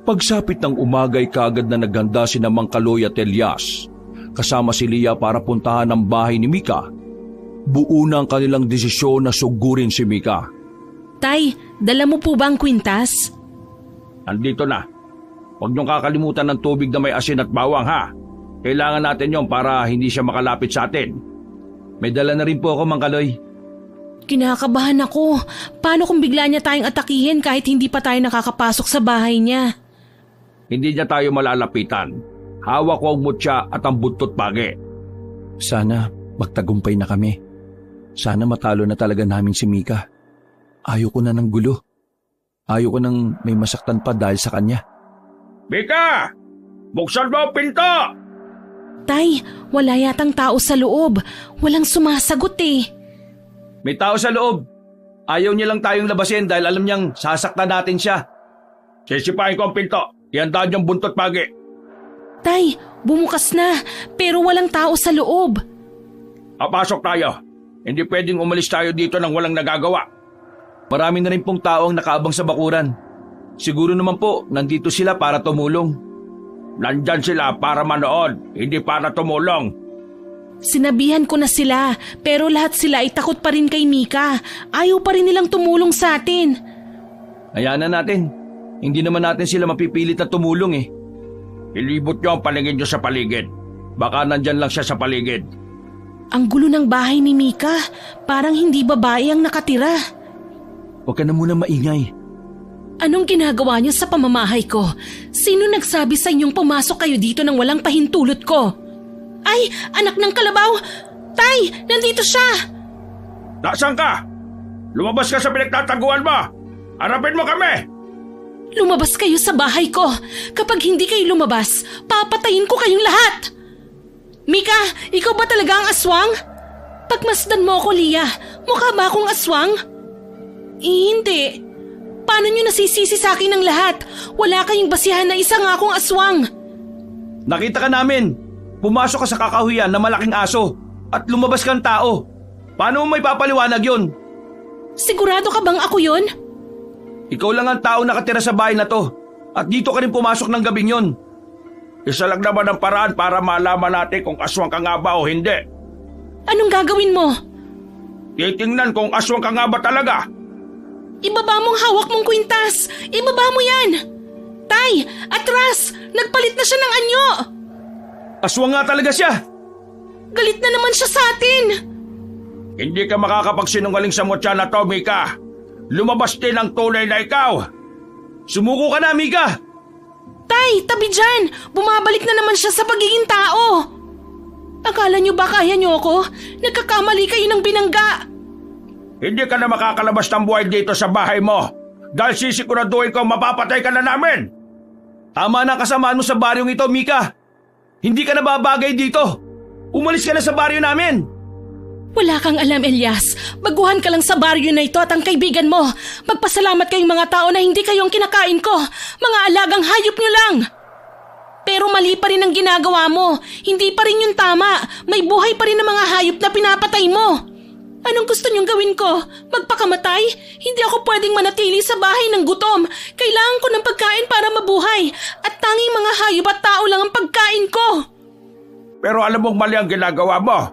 Speaker 3: Pagsapit ng umagay kaagad na naghanda si Mang Kaloy at Elias. Kasama si Lia para puntahan ang bahay ni Mika. Buo na ang kanilang desisyon na sugurin si Mika.
Speaker 5: Tay, dala mo po ba ang kwintas?
Speaker 4: Andito na. Huwag niyong kakalimutan ng tubig na may asin at bawang ha. Kailangan natin yon para hindi siya makalapit sa atin.
Speaker 1: May dala na rin po ako, Mang Kaloy.
Speaker 5: Kinakabahan ako. Paano kung bigla niya tayong atakihin kahit hindi pa tayo nakakapasok sa bahay niya?
Speaker 4: Hindi niya tayo malalapitan. Hawak ko ang mutya at ang buntot pagi.
Speaker 3: Sana magtagumpay na kami. Sana matalo na talaga namin si Mika. Ayoko na ng gulo. Ayoko nang may masaktan pa dahil sa kanya.
Speaker 4: Mika! Buksan mo ang pinto!
Speaker 5: Tay, wala yatang tao sa loob. Walang sumasagot eh.
Speaker 1: May tao sa loob. Ayaw niya lang tayong labasin dahil alam niyang sasaktan natin siya.
Speaker 4: Sisipahin ko ang pinto. Iandaan niyong buntot pagi.
Speaker 5: Tay, bumukas na, pero walang tao sa loob.
Speaker 4: Papasok tayo. Hindi pwedeng umalis tayo dito nang walang nagagawa.
Speaker 1: Marami na rin pong tao ang nakaabang sa bakuran. Siguro naman po, nandito sila para tumulong.
Speaker 4: Nandyan sila para manood, hindi para tumulong.
Speaker 5: Sinabihan ko na sila, pero lahat sila ay takot pa rin kay Mika. Ayaw pa rin nilang tumulong sa atin.
Speaker 1: Hayaan na natin. Hindi naman natin sila mapipilit na tumulong eh.
Speaker 4: Ilibot niyo ang paningin niyo sa paligid. Baka nandyan lang siya sa paligid.
Speaker 5: Ang gulo ng bahay ni Mika. Parang hindi babae ang nakatira.
Speaker 1: Huwag ka na muna maingay.
Speaker 5: Anong ginagawa niyo sa pamamahay ko? Sino nagsabi sa inyong pumasok kayo dito nang walang pahintulot ko? Ay, anak ng kalabaw! Tay, nandito siya!
Speaker 4: Nasaan ka? Lumabas ka sa pinagtataguan mo! Harapin mo kami!
Speaker 5: Lumabas kayo sa bahay ko. Kapag hindi kayo lumabas, papatayin ko kayong lahat! Mika, ikaw ba talaga ang aswang? Pagmasdan mo ako, Lia. Mukha ba akong aswang? Hindi. Paano nyo nasisisi sa akin ang lahat? Wala kayong basihan na isa nga akong aswang.
Speaker 1: Nakita ka namin. Pumasok ka sa kakahuyan na malaking aso at lumabas kang tao. Paano mo may papaliwanag yun?
Speaker 5: Sigurado ka bang ako yun?
Speaker 1: Ikaw lang ang tao nakatira sa bahay na to at dito ka rin pumasok ng gabing yun.
Speaker 4: Isa lang naman ang paraan para malaman natin kung aswang ka nga ba o hindi.
Speaker 5: Anong gagawin mo?
Speaker 4: Titingnan kung aswang ka nga ba talaga.
Speaker 5: Ibaba mong hawak mong kwintas! Ibaba mo yan! Tay! Atras! Nagpalit na siya ng anyo!
Speaker 1: Aswang nga talaga siya!
Speaker 5: Galit na naman siya sa atin!
Speaker 4: Hindi ka makakapagsinungaling sa mutya na to, Mika. Lumabas din ang tunay na ikaw.
Speaker 1: Sumuko ka na, Mika!
Speaker 5: Tay! Tabi dyan! Bumabalik na naman siya sa pagiging tao! Akala niyo ba kaya niyo ako? Nagkakamali kayo ng binangga!
Speaker 4: Hindi ka na makakalabas ng buhay dito sa bahay mo. Dahil sisiguraduhin ko mapapatay ka na namin.
Speaker 1: Tama na ang kasamaan mo sa baryong ito, Mika. Hindi ka na babagay dito. Umalis ka na sa baryo namin.
Speaker 5: Wala kang alam, Elias. Baguhan ka lang sa baryo na ito at ang kaibigan mo. Magpasalamat kayong mga tao na hindi kayong kinakain ko. Mga alagang hayop nyo lang. Pero mali pa rin ang ginagawa mo. Hindi pa rin yung tama. May buhay pa rin ang mga hayop na pinapatay mo. Anong gusto niyong gawin ko? Magpakamatay? Hindi ako pwedeng manatili sa bahay ng gutom. Kailangan ko ng pagkain para mabuhay. At tanging mga hayop at tao lang ang pagkain ko.
Speaker 4: Pero alam mong mali ang ginagawa mo.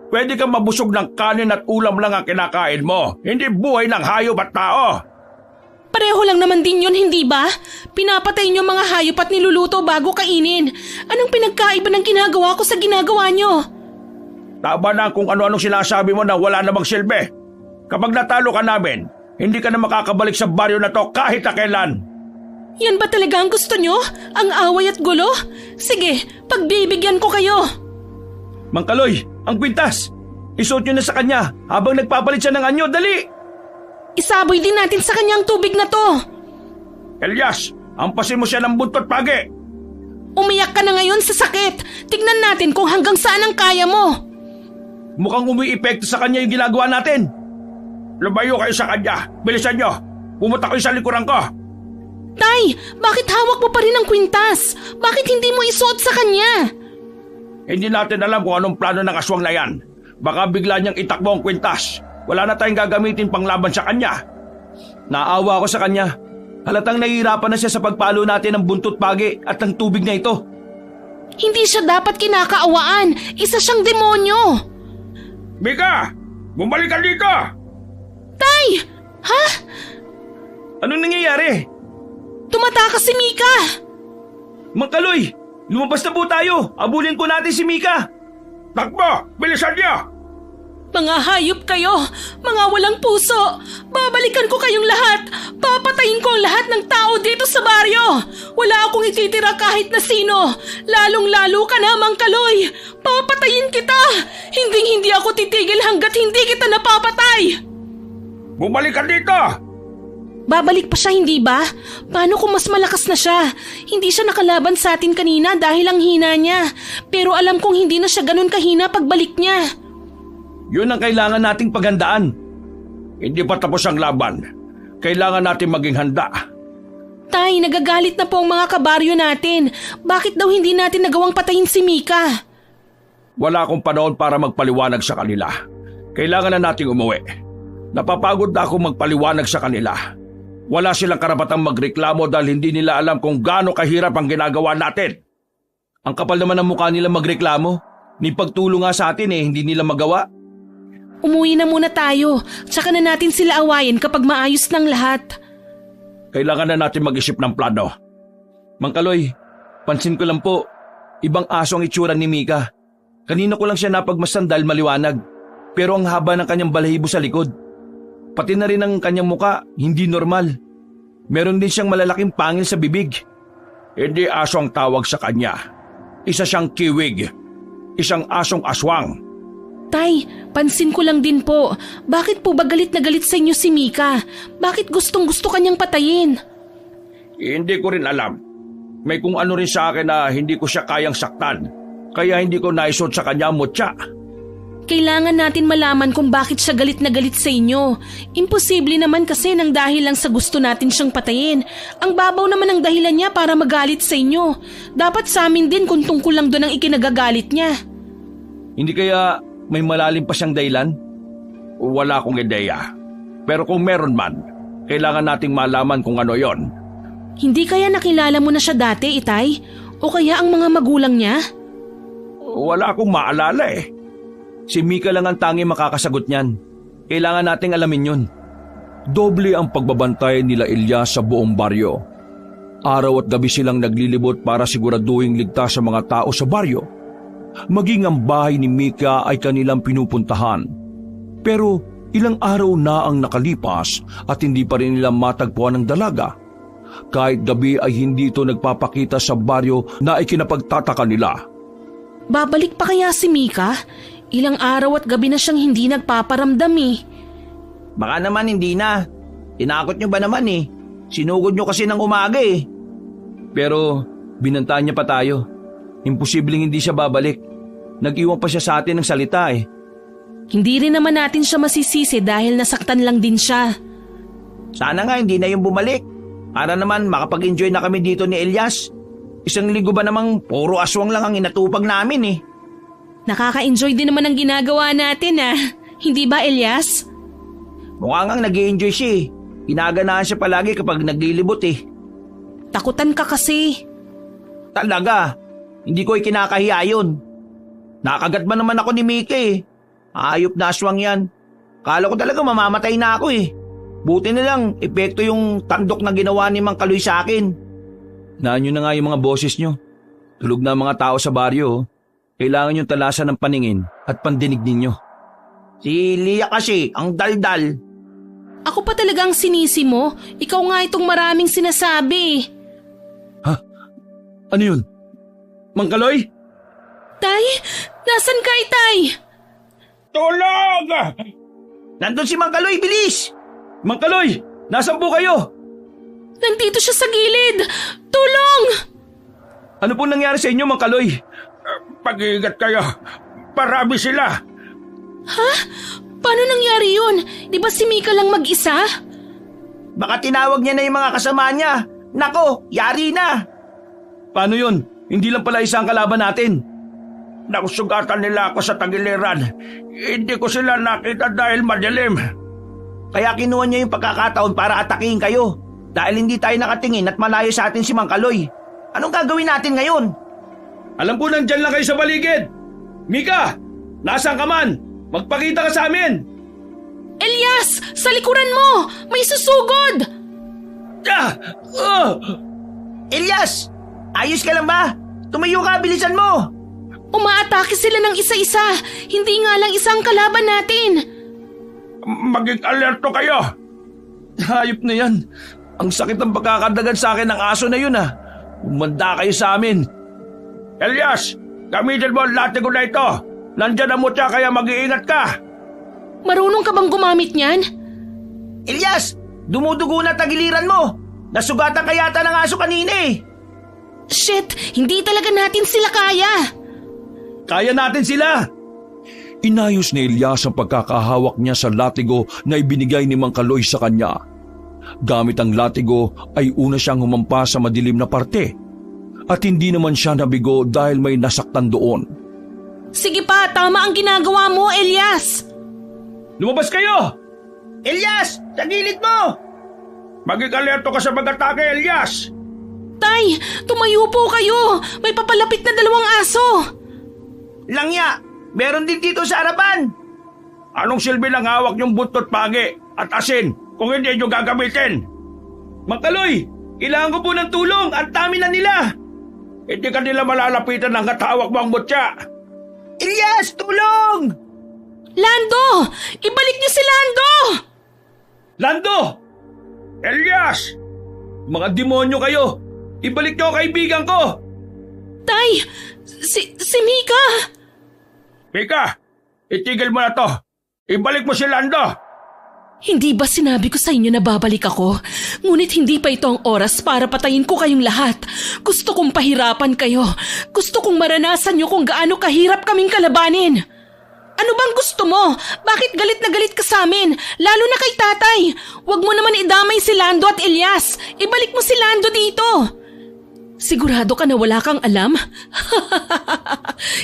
Speaker 4: Pwede kang mabusog ng kanin at ulam lang ang kinakain mo. Hindi buhay ng hayop at tao.
Speaker 5: Pareho lang naman din yun, hindi ba? Pinapatay niyo mga hayop at niluluto bago kainin. Anong pinagkaiba ng ginagawa ko sa ginagawa niyo?
Speaker 4: Tama na kung ano-anong sinasabi mo na wala namang silbi. Kapag natalo ka namin, hindi ka na makakabalik sa baryo na to kahit na kailan.
Speaker 5: Yan ba talaga ang gusto nyo? Ang away at gulo? Sige, pagbibigyan ko kayo.
Speaker 1: Mang Kaloy, ang kwintas. Isuot nyo na sa kanya habang nagpapalit siya ng anyo. Dali!
Speaker 5: Isaboy din natin sa kanyang tubig na to.
Speaker 4: Elias, ampasin mo siya ng buntot pagi.
Speaker 5: Umiyak ka na ngayon sa sakit. Tignan natin kung hanggang saan ang kaya mo.
Speaker 1: Mukhang umiepekto sa kanya yung ginagawa natin.
Speaker 4: Lumayo kayo sa kanya. Bilisan nyo. Pumunta kayo sa likuran ko!
Speaker 5: Tay, bakit hawak mo pa rin ang kwintas? Bakit hindi mo isuot sa kanya?
Speaker 4: Hindi natin alam kung anong plano ng aswang na yan. Baka bigla niyang itakbo ang kwintas. Wala na tayong gagamitin pang laban sa kanya.
Speaker 1: Naawa ako sa kanya. Halatang nahihirapan na siya sa pagpalo natin ng buntot pagi at ng tubig na ito.
Speaker 5: Hindi siya dapat kinakaawaan. Isa siyang demonyo.
Speaker 4: Mika! Bumalik ka dito!
Speaker 5: Tay! Ha?
Speaker 1: Anong nangyayari?
Speaker 5: Tumatakas si Mika!
Speaker 1: Mang Kaloy, lumabas na po tayo. Abulin po natin si Mika.
Speaker 4: Takbo! Bilisan niyo!
Speaker 5: Mga hayop kayo! Mga walang puso! Babalikan ko kayong lahat! Papatayin ko ang lahat ng tao dito sa baryo! Wala akong ititira kahit na sino! Lalong-lalo ka na, Mang Kaloy! Papatayin kita! Hindi ako titigil hanggat hindi kita napapatay!
Speaker 4: Bumalik ka dito!
Speaker 5: Babalik pa siya, hindi ba? Paano kung mas malakas na siya? Hindi siya nakalaban sa atin kanina dahil ang hina niya. Pero alam kong hindi na siya ganun kahina pagbalik niya.
Speaker 1: Yun ang kailangan nating paghandaan.
Speaker 4: Hindi pa tapos ang laban. Kailangan natin maging handa.
Speaker 5: Tay, nagagalit na po ang mga kabaryo natin. Bakit daw hindi natin nagawang patayin si Mika?
Speaker 4: Wala akong panahon para magpaliwanag sa kanila. Kailangan na nating umuwi. Napapagod na ako magpaliwanag sa kanila. Wala silang karapatang magreklamo dahil hindi nila alam kung gaano kahirap ang ginagawa natin.
Speaker 1: Ang kapal naman ng mukha nila magreklamo. Ni pagtulong nga sa atin hindi nila magawa.
Speaker 5: Umuwi na muna tayo. Tsaka na natin sila awayin kapag maayos ng lahat.
Speaker 4: Kailangan na natin mag-isip ng plano.
Speaker 1: Mang Kaloy, pansin ko lang po, ibang aso ang itsura ni Mika. Kanina ko lang siya napagmasdan dahil maliwanag. Pero ang haba ng kanyang balahibo sa likod. Pati na rin ang kanyang muka, hindi normal. Meron din siyang malalaking pangil sa bibig.
Speaker 4: Hindi aso ang tawag sa kanya. Isa siyang kiwig. Isang asong aswang.
Speaker 5: Tay, pansin ko lang din po. Bakit po ba galit na galit sa inyo si Mika? Bakit gustong-gusto kanyang patayin?
Speaker 4: Hindi ko rin alam. May kung ano rin sa akin na hindi ko siya kayang saktan. Kaya hindi ko naisot sa kanya mutya.
Speaker 5: Kailangan natin malaman kung bakit siya galit na galit sa inyo. Imposible naman kasi nang dahil lang sa gusto natin siyang patayin. Ang babaw naman ang dahilan niya para magalit sa inyo. Dapat sa amin din kung tungkol lang doon ang ikinagagalit niya.
Speaker 1: Hindi kaya may malalim pa siyang dahilan?
Speaker 4: Wala akong ideya. Pero kung meron man, kailangan nating malaman kung ano yon.
Speaker 5: Hindi kaya nakilala mo na siya dati, Itay? O kaya ang mga magulang niya?
Speaker 4: Wala akong maalala eh.
Speaker 1: Si Mika lang ang tanging makakasagot niyan. Kailangan nating alamin yun.
Speaker 3: Doble ang pagbabantay nila Elias sa buong baryo. Araw at gabi silang naglilibot para siguraduhing ligtas sa mga tao sa baryo. Maging ang bahay ni Mika ay kanilang pinupuntahan. Pero ilang araw na ang nakalipas at hindi pa rin nila matagpuan ng dalaga. Kahit gabi ay hindi ito nagpapakita sa baryo na ikinapagtataka nila.
Speaker 5: Babalik pa kaya si Mika? Ilang araw at gabi na siyang hindi nagpaparamdam eh.
Speaker 2: Baka naman hindi na. Tinakot nyo ba naman eh? Sinugod nyo kasi ng umaga eh.
Speaker 1: Pero binantaan niya pa tayo. Imposibleng hindi siya babalik. Nag-iwan pa siya sa atin ng salita eh.
Speaker 5: Hindi rin naman natin siya masisisi dahil nasaktan lang din siya.
Speaker 2: Sana nga hindi na yung bumalik. Para naman makapag-enjoy na kami dito ni Elias. Isang linggo ba namang puro aswang lang ang inatupag namin eh.
Speaker 5: Nakaka-enjoy din naman ang ginagawa natin ah. Hindi ba, Elias?
Speaker 2: Mukha ngang nag-i-enjoy siya eh. Ginaganahan siya palagi kapag naglilibot eh.
Speaker 5: Takutan ka kasi.
Speaker 2: Talaga, hindi ko ikinakahiya yun. Nakagat ba naman ako ni Mika eh. Ayop na aswang yan. Kala ko talaga mamamatay na ako eh. Buti na lang, epekto yung tandok na ginawa ni Mang Kaloy sa akin.
Speaker 1: Naan nyo na nga yung mga boses nyo. Tulog na ang mga tao sa baryo. Kailangan yung talasan ng paningin at pandinig ninyo.
Speaker 2: Si Lia kasi, ang daldal.
Speaker 5: Ako pa talagang sinisi mo. Ikaw nga itong maraming sinasabi.
Speaker 1: Ha? Ano yun? Mang Kaloy?
Speaker 5: Tay, nasan ka, Itay?
Speaker 4: Tulog!
Speaker 2: Nandun si Mang Kaloy, bilis!
Speaker 1: Mang Kaloy! Nasaan po kayo?
Speaker 5: Nandito siya sa gilid! Tulong!
Speaker 1: Ano po nangyari sa inyo, Mang Kaloy?
Speaker 4: Pag-iingat kayo. Parami sila.
Speaker 5: Ha? Paano nangyari yun? Di ba si Mika lang mag-isa?
Speaker 2: Baka tinawag niya na yung mga kasama niya. Nako, yari na.
Speaker 1: Paano yun? Hindi lang pala isang kalaban natin.
Speaker 4: Nagsugatan nila ako sa tagiliran. Hindi ko sila nakita dahil madilim.
Speaker 2: Kaya kinuha niya yung pagkakataon para atakihin kayo. Dahil hindi tayo nakatingin at malayo sa atin si Mang Kaloy. Anong gagawin natin ngayon?
Speaker 1: Alam ko nandyan lang kayo sa baligid. Mika, nasaan ka man? Magpakita ka sa amin.
Speaker 5: Elias! Sa likuran mo! May susugod!
Speaker 2: Elias! Ayos ka lang ba? Tumayo ka, bilisan mo!
Speaker 5: Umaatake sila ng isa-isa. Hindi nga lang isang kalaban natin.
Speaker 4: Maging alerto kayo.
Speaker 1: Hayop na yan. Ang sakit ng pagkakadagan sa akin ng aso na yun ah. Umanda kayo sa amin.
Speaker 4: Elias, gamitin mo ang latigo na ito. Nandyan ang mutya kaya mag-iingat ka.
Speaker 5: Marunong ka bang gumamit niyan?
Speaker 2: Elias! Dumudugo na tagiliran mo! Nasugatan ka yata ng aso kanina eh!
Speaker 5: Shit! Hindi talaga natin sila kaya!
Speaker 1: Kaya natin sila.
Speaker 3: Inayos ni Elias ang pagkakahawak niya sa latigo na ibinigay ni Mang Kaloy sa kanya. Gamit ang latigo ay una siyang humampa sa madilim na parte. At hindi naman siya nabigo dahil may nasaktan doon.
Speaker 5: Sige pa, tama ang ginagawa mo, Elias!
Speaker 1: Lumabas kayo!
Speaker 2: Elias! Sa gilid mo!
Speaker 4: Maging alerto ka sa pag-atake, Elias.
Speaker 5: Tay, tumayo po kayo! May papalapit na 2 aso!
Speaker 2: Langya! Meron din dito sa harapan!
Speaker 4: Anong silbi ng hawak niyong buntot pagi at asin kung hindi niyo gagamitin?
Speaker 1: Mang Kaloy, kailangan ko po ng tulong. Ang dami na nila.
Speaker 4: Hindi ka nila malalapitan ng katawak mo ang mutya.
Speaker 2: Elias! Tulong!
Speaker 5: Lando! Ibalik niyo si Lando!
Speaker 1: Lando!
Speaker 4: Elias!
Speaker 1: Mga demonyo kayo! Ibalik niyo ang kaibigan ko!
Speaker 5: Tay! Si Mika!
Speaker 4: Mika, itigil mo na to. Ibalik mo si Lando.
Speaker 5: Hindi ba sinabi ko sa inyo na babalik ako? Ngunit hindi pa ito ang oras para patayin ko kayong lahat. Gusto kong pahirapan kayo. Gusto kong maranasan nyo kung gaano kahirap kaming kalabanin. Ano bang gusto mo? Bakit galit na galit ka sa amin? Lalo na kay tatay. Huwag mo naman idamay si Lando at Elias. Ibalik mo si Lando dito. Sigurado ka na wala kang alam?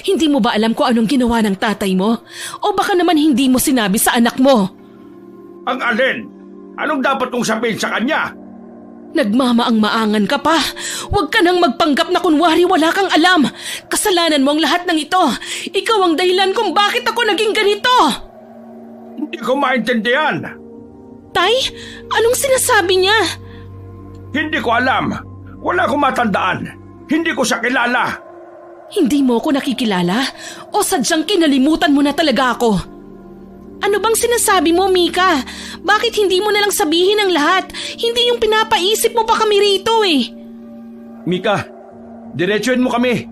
Speaker 5: Hindi mo ba alam kung anong ginawa ng tatay mo? O baka naman hindi mo sinabi sa anak mo?
Speaker 4: Ang alin? Anong dapat kong sabihin sa kanya?
Speaker 5: Nagmamaang-maangan ka pa. Huwag ka nang magpanggap na kunwari wala kang alam. Kasalanan mo ang lahat ng ito. Ikaw ang dahilan kung bakit ako naging ganito.
Speaker 4: Hindi ko maintindihan.
Speaker 5: Tay, anong sinasabi niya?
Speaker 4: Hindi ko alam. Wala akong matandaan. Hindi ko siya kilala.
Speaker 5: Hindi mo ako nakikilala? O sadyang kinalimutan mo na talaga ako? Ano bang sinasabi mo, Mika? Bakit hindi mo nalang sabihin ang lahat? Hindi yung pinapaisip mo pa kami rito eh.
Speaker 1: Mika, diretsuhin mo kami.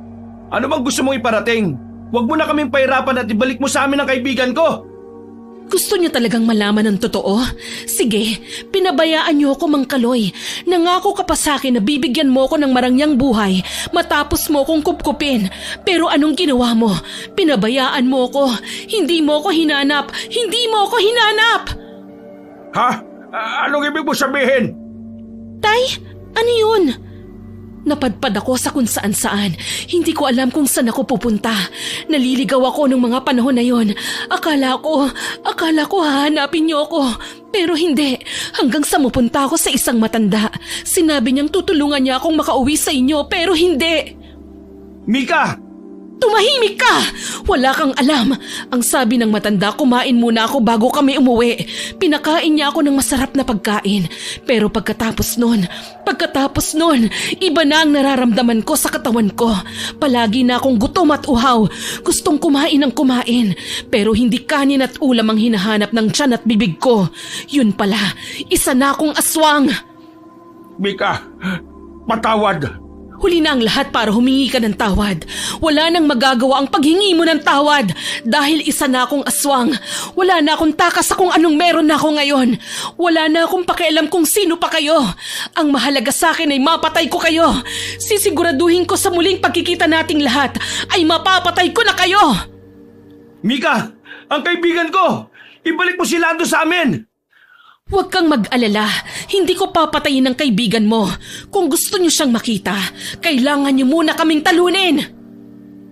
Speaker 1: Ano bang gusto mong iparating? Huwag mo na kaming pahirapan at ibalik mo sa amin ang kaibigan ko.
Speaker 5: Gusto niyo talagang malaman ng totoo? Sige, pinabayaan niyo ako, Mang Kaloy. Nangako ka pa sa akin na bibigyan mo ako ng marangyang buhay matapos mo kong kupkupin. Pero anong ginawa mo? Pinabayaan mo ako. Hindi mo ako hinanap. Hindi mo ako hinanap!
Speaker 4: Ha? Anong ibig mo sabihin?
Speaker 5: Tay, ano yun? Napadpad ako sa kung saan-saan. Hindi ko alam kung saan ako pupunta. Naliligaw ako nung mga panahon na yon. Akala ko hahanapin niyo ako. Pero hindi. Hanggang sa mapunta ako sa isang matanda. Sinabi niyang tutulungan niya akong makauwi sa inyo pero hindi.
Speaker 1: Mika!
Speaker 5: Tumahimik ka! Wala kang alam. Ang sabi ng matanda, kumain muna ako bago kami umuwi. Pinakain niya ako ng masarap na pagkain. Pero pagkatapos nun, iba na ang nararamdaman ko sa katawan ko. Palagi na akong gutom at uhaw. Gustong kumain ng kumain. Pero hindi kanin at ulam ang hinahanap ng tiyan at bibig ko. Yun pala, isa na akong aswang.
Speaker 4: Mika, patawad.
Speaker 5: Huli na ang lahat para humingi ka ng tawad. Wala nang magagawa ang paghingi mo ng tawad dahil isa na akong aswang. Wala na akong takas sa kung anong meron na ako ngayon. Wala na akong pakialam kung sino pa kayo. Ang mahalaga sa akin ay mapatay ko kayo. Sisiguraduhin ko sa muling pagkikita nating lahat ay mapapatay ko na kayo.
Speaker 1: Mika! Ang kaibigan ko! Ibalik mo si Lando sa amin!
Speaker 5: Huwag kang mag-alala. Hindi ko papatayin ng kaibigan mo. Kung gusto niyo siyang makita, kailangan niyo muna kaming talunin.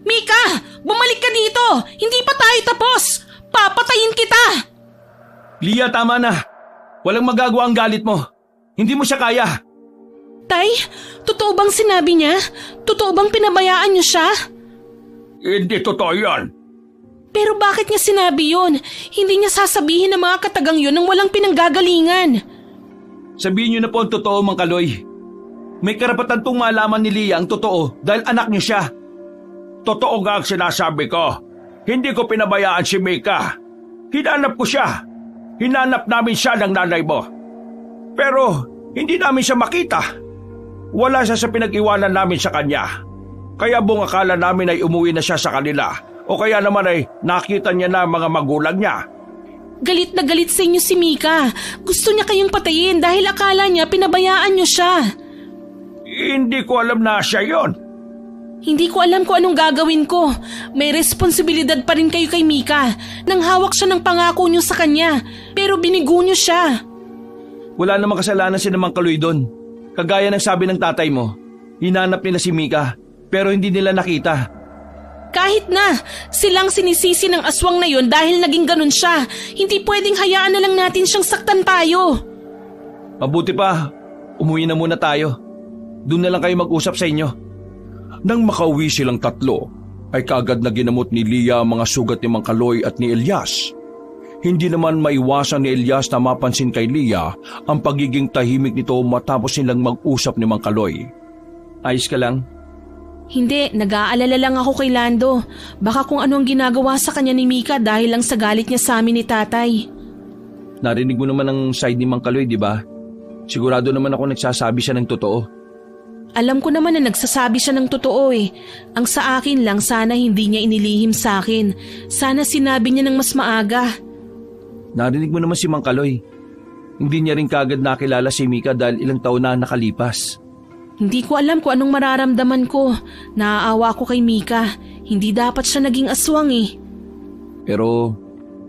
Speaker 5: Mika! Bumalik ka dito! Hindi pa tayo tapos! Papatayin kita!
Speaker 1: Lia, tama na. Walang magagawa ang galit mo. Hindi mo siya kaya.
Speaker 5: Tay, totoo bang sinabi niya? Totoo bang pinabayaan niyo siya?
Speaker 4: Hindi totoo yan.
Speaker 5: Pero bakit niya sinabi yun? Hindi niya sasabihin ng mga katagang yun nang walang pinanggagalingan.
Speaker 1: Sabihin niyo na po ang totoo, Mang Kaloy. May karapatan pong malaman ni Lia ang totoo dahil anak niyo siya.
Speaker 4: Totoo nga ang sinasabi ko. Hindi ko pinabayaan si Mika. Hinanap ko siya. Hinanap namin siya ng nanay mo. Pero hindi namin siya makita. Wala siya sa pinag-iwanan namin sa kanya. Kaya buong akala namin ay umuwi na siya sa kanila. O kaya naman ay nakita niya na mga magulang niya.
Speaker 5: Galit na galit sa inyo si Mika. Gusto niya kayong patayin dahil akala niya pinabayaan niyo siya.
Speaker 4: Hindi ko alam na siya yon.
Speaker 5: Hindi ko alam kung anong gagawin ko. May responsibilidad pa rin kayo kay Mika. Nang hawak siya ng pangako niyo sa kanya. Pero binigo niyo siya.
Speaker 1: Wala namang kasalanan si Mang Kaloy doon. Kagaya ng sabi ng tatay mo, hinanap nila si Mika pero hindi nila nakita.
Speaker 5: Kahit na, silang sinisisi ng aswang na yon dahil naging ganun siya. Hindi pwedeng hayaan na lang natin siyang saktan tayo.
Speaker 1: Mabuti pa, umuwi na muna tayo. Doon na lang kayo mag-usap sa inyo.
Speaker 3: Nang makauwi silang tatlo, ay kaagad na ginamot ni Lia ang mga sugat ni Mang Kaloy at ni Elias. Hindi naman maiwasan ni Elias na mapansin kay Lia ang pagiging tahimik nito matapos nilang mag-usap ni Mang Kaloy.
Speaker 1: Ayos ka lang?
Speaker 5: Hindi, nag-aalala lang ako kay Lando. Baka kung ano ang ginagawa sa kanya ni Mika dahil lang sa galit niya sa amin ni tatay.
Speaker 1: Narinig mo naman ang side ni Mang Kaloy, di ba? Sigurado naman ako nagsasabi siya ng totoo.
Speaker 5: Alam ko naman na nagsasabi siya ng totoo eh. Ang sa akin lang sana hindi niya inilihim sa akin. Sana sinabi niya ng mas maaga.
Speaker 1: Narinig mo naman si Mang Kaloy. Hindi niya rin kaagad nakilala si Mika dahil ilang taon na nakalipas.
Speaker 5: Hindi ko alam kung anong mararamdaman ko. Naaawa ko kay Mika. Hindi dapat siya naging aswang eh.
Speaker 1: Pero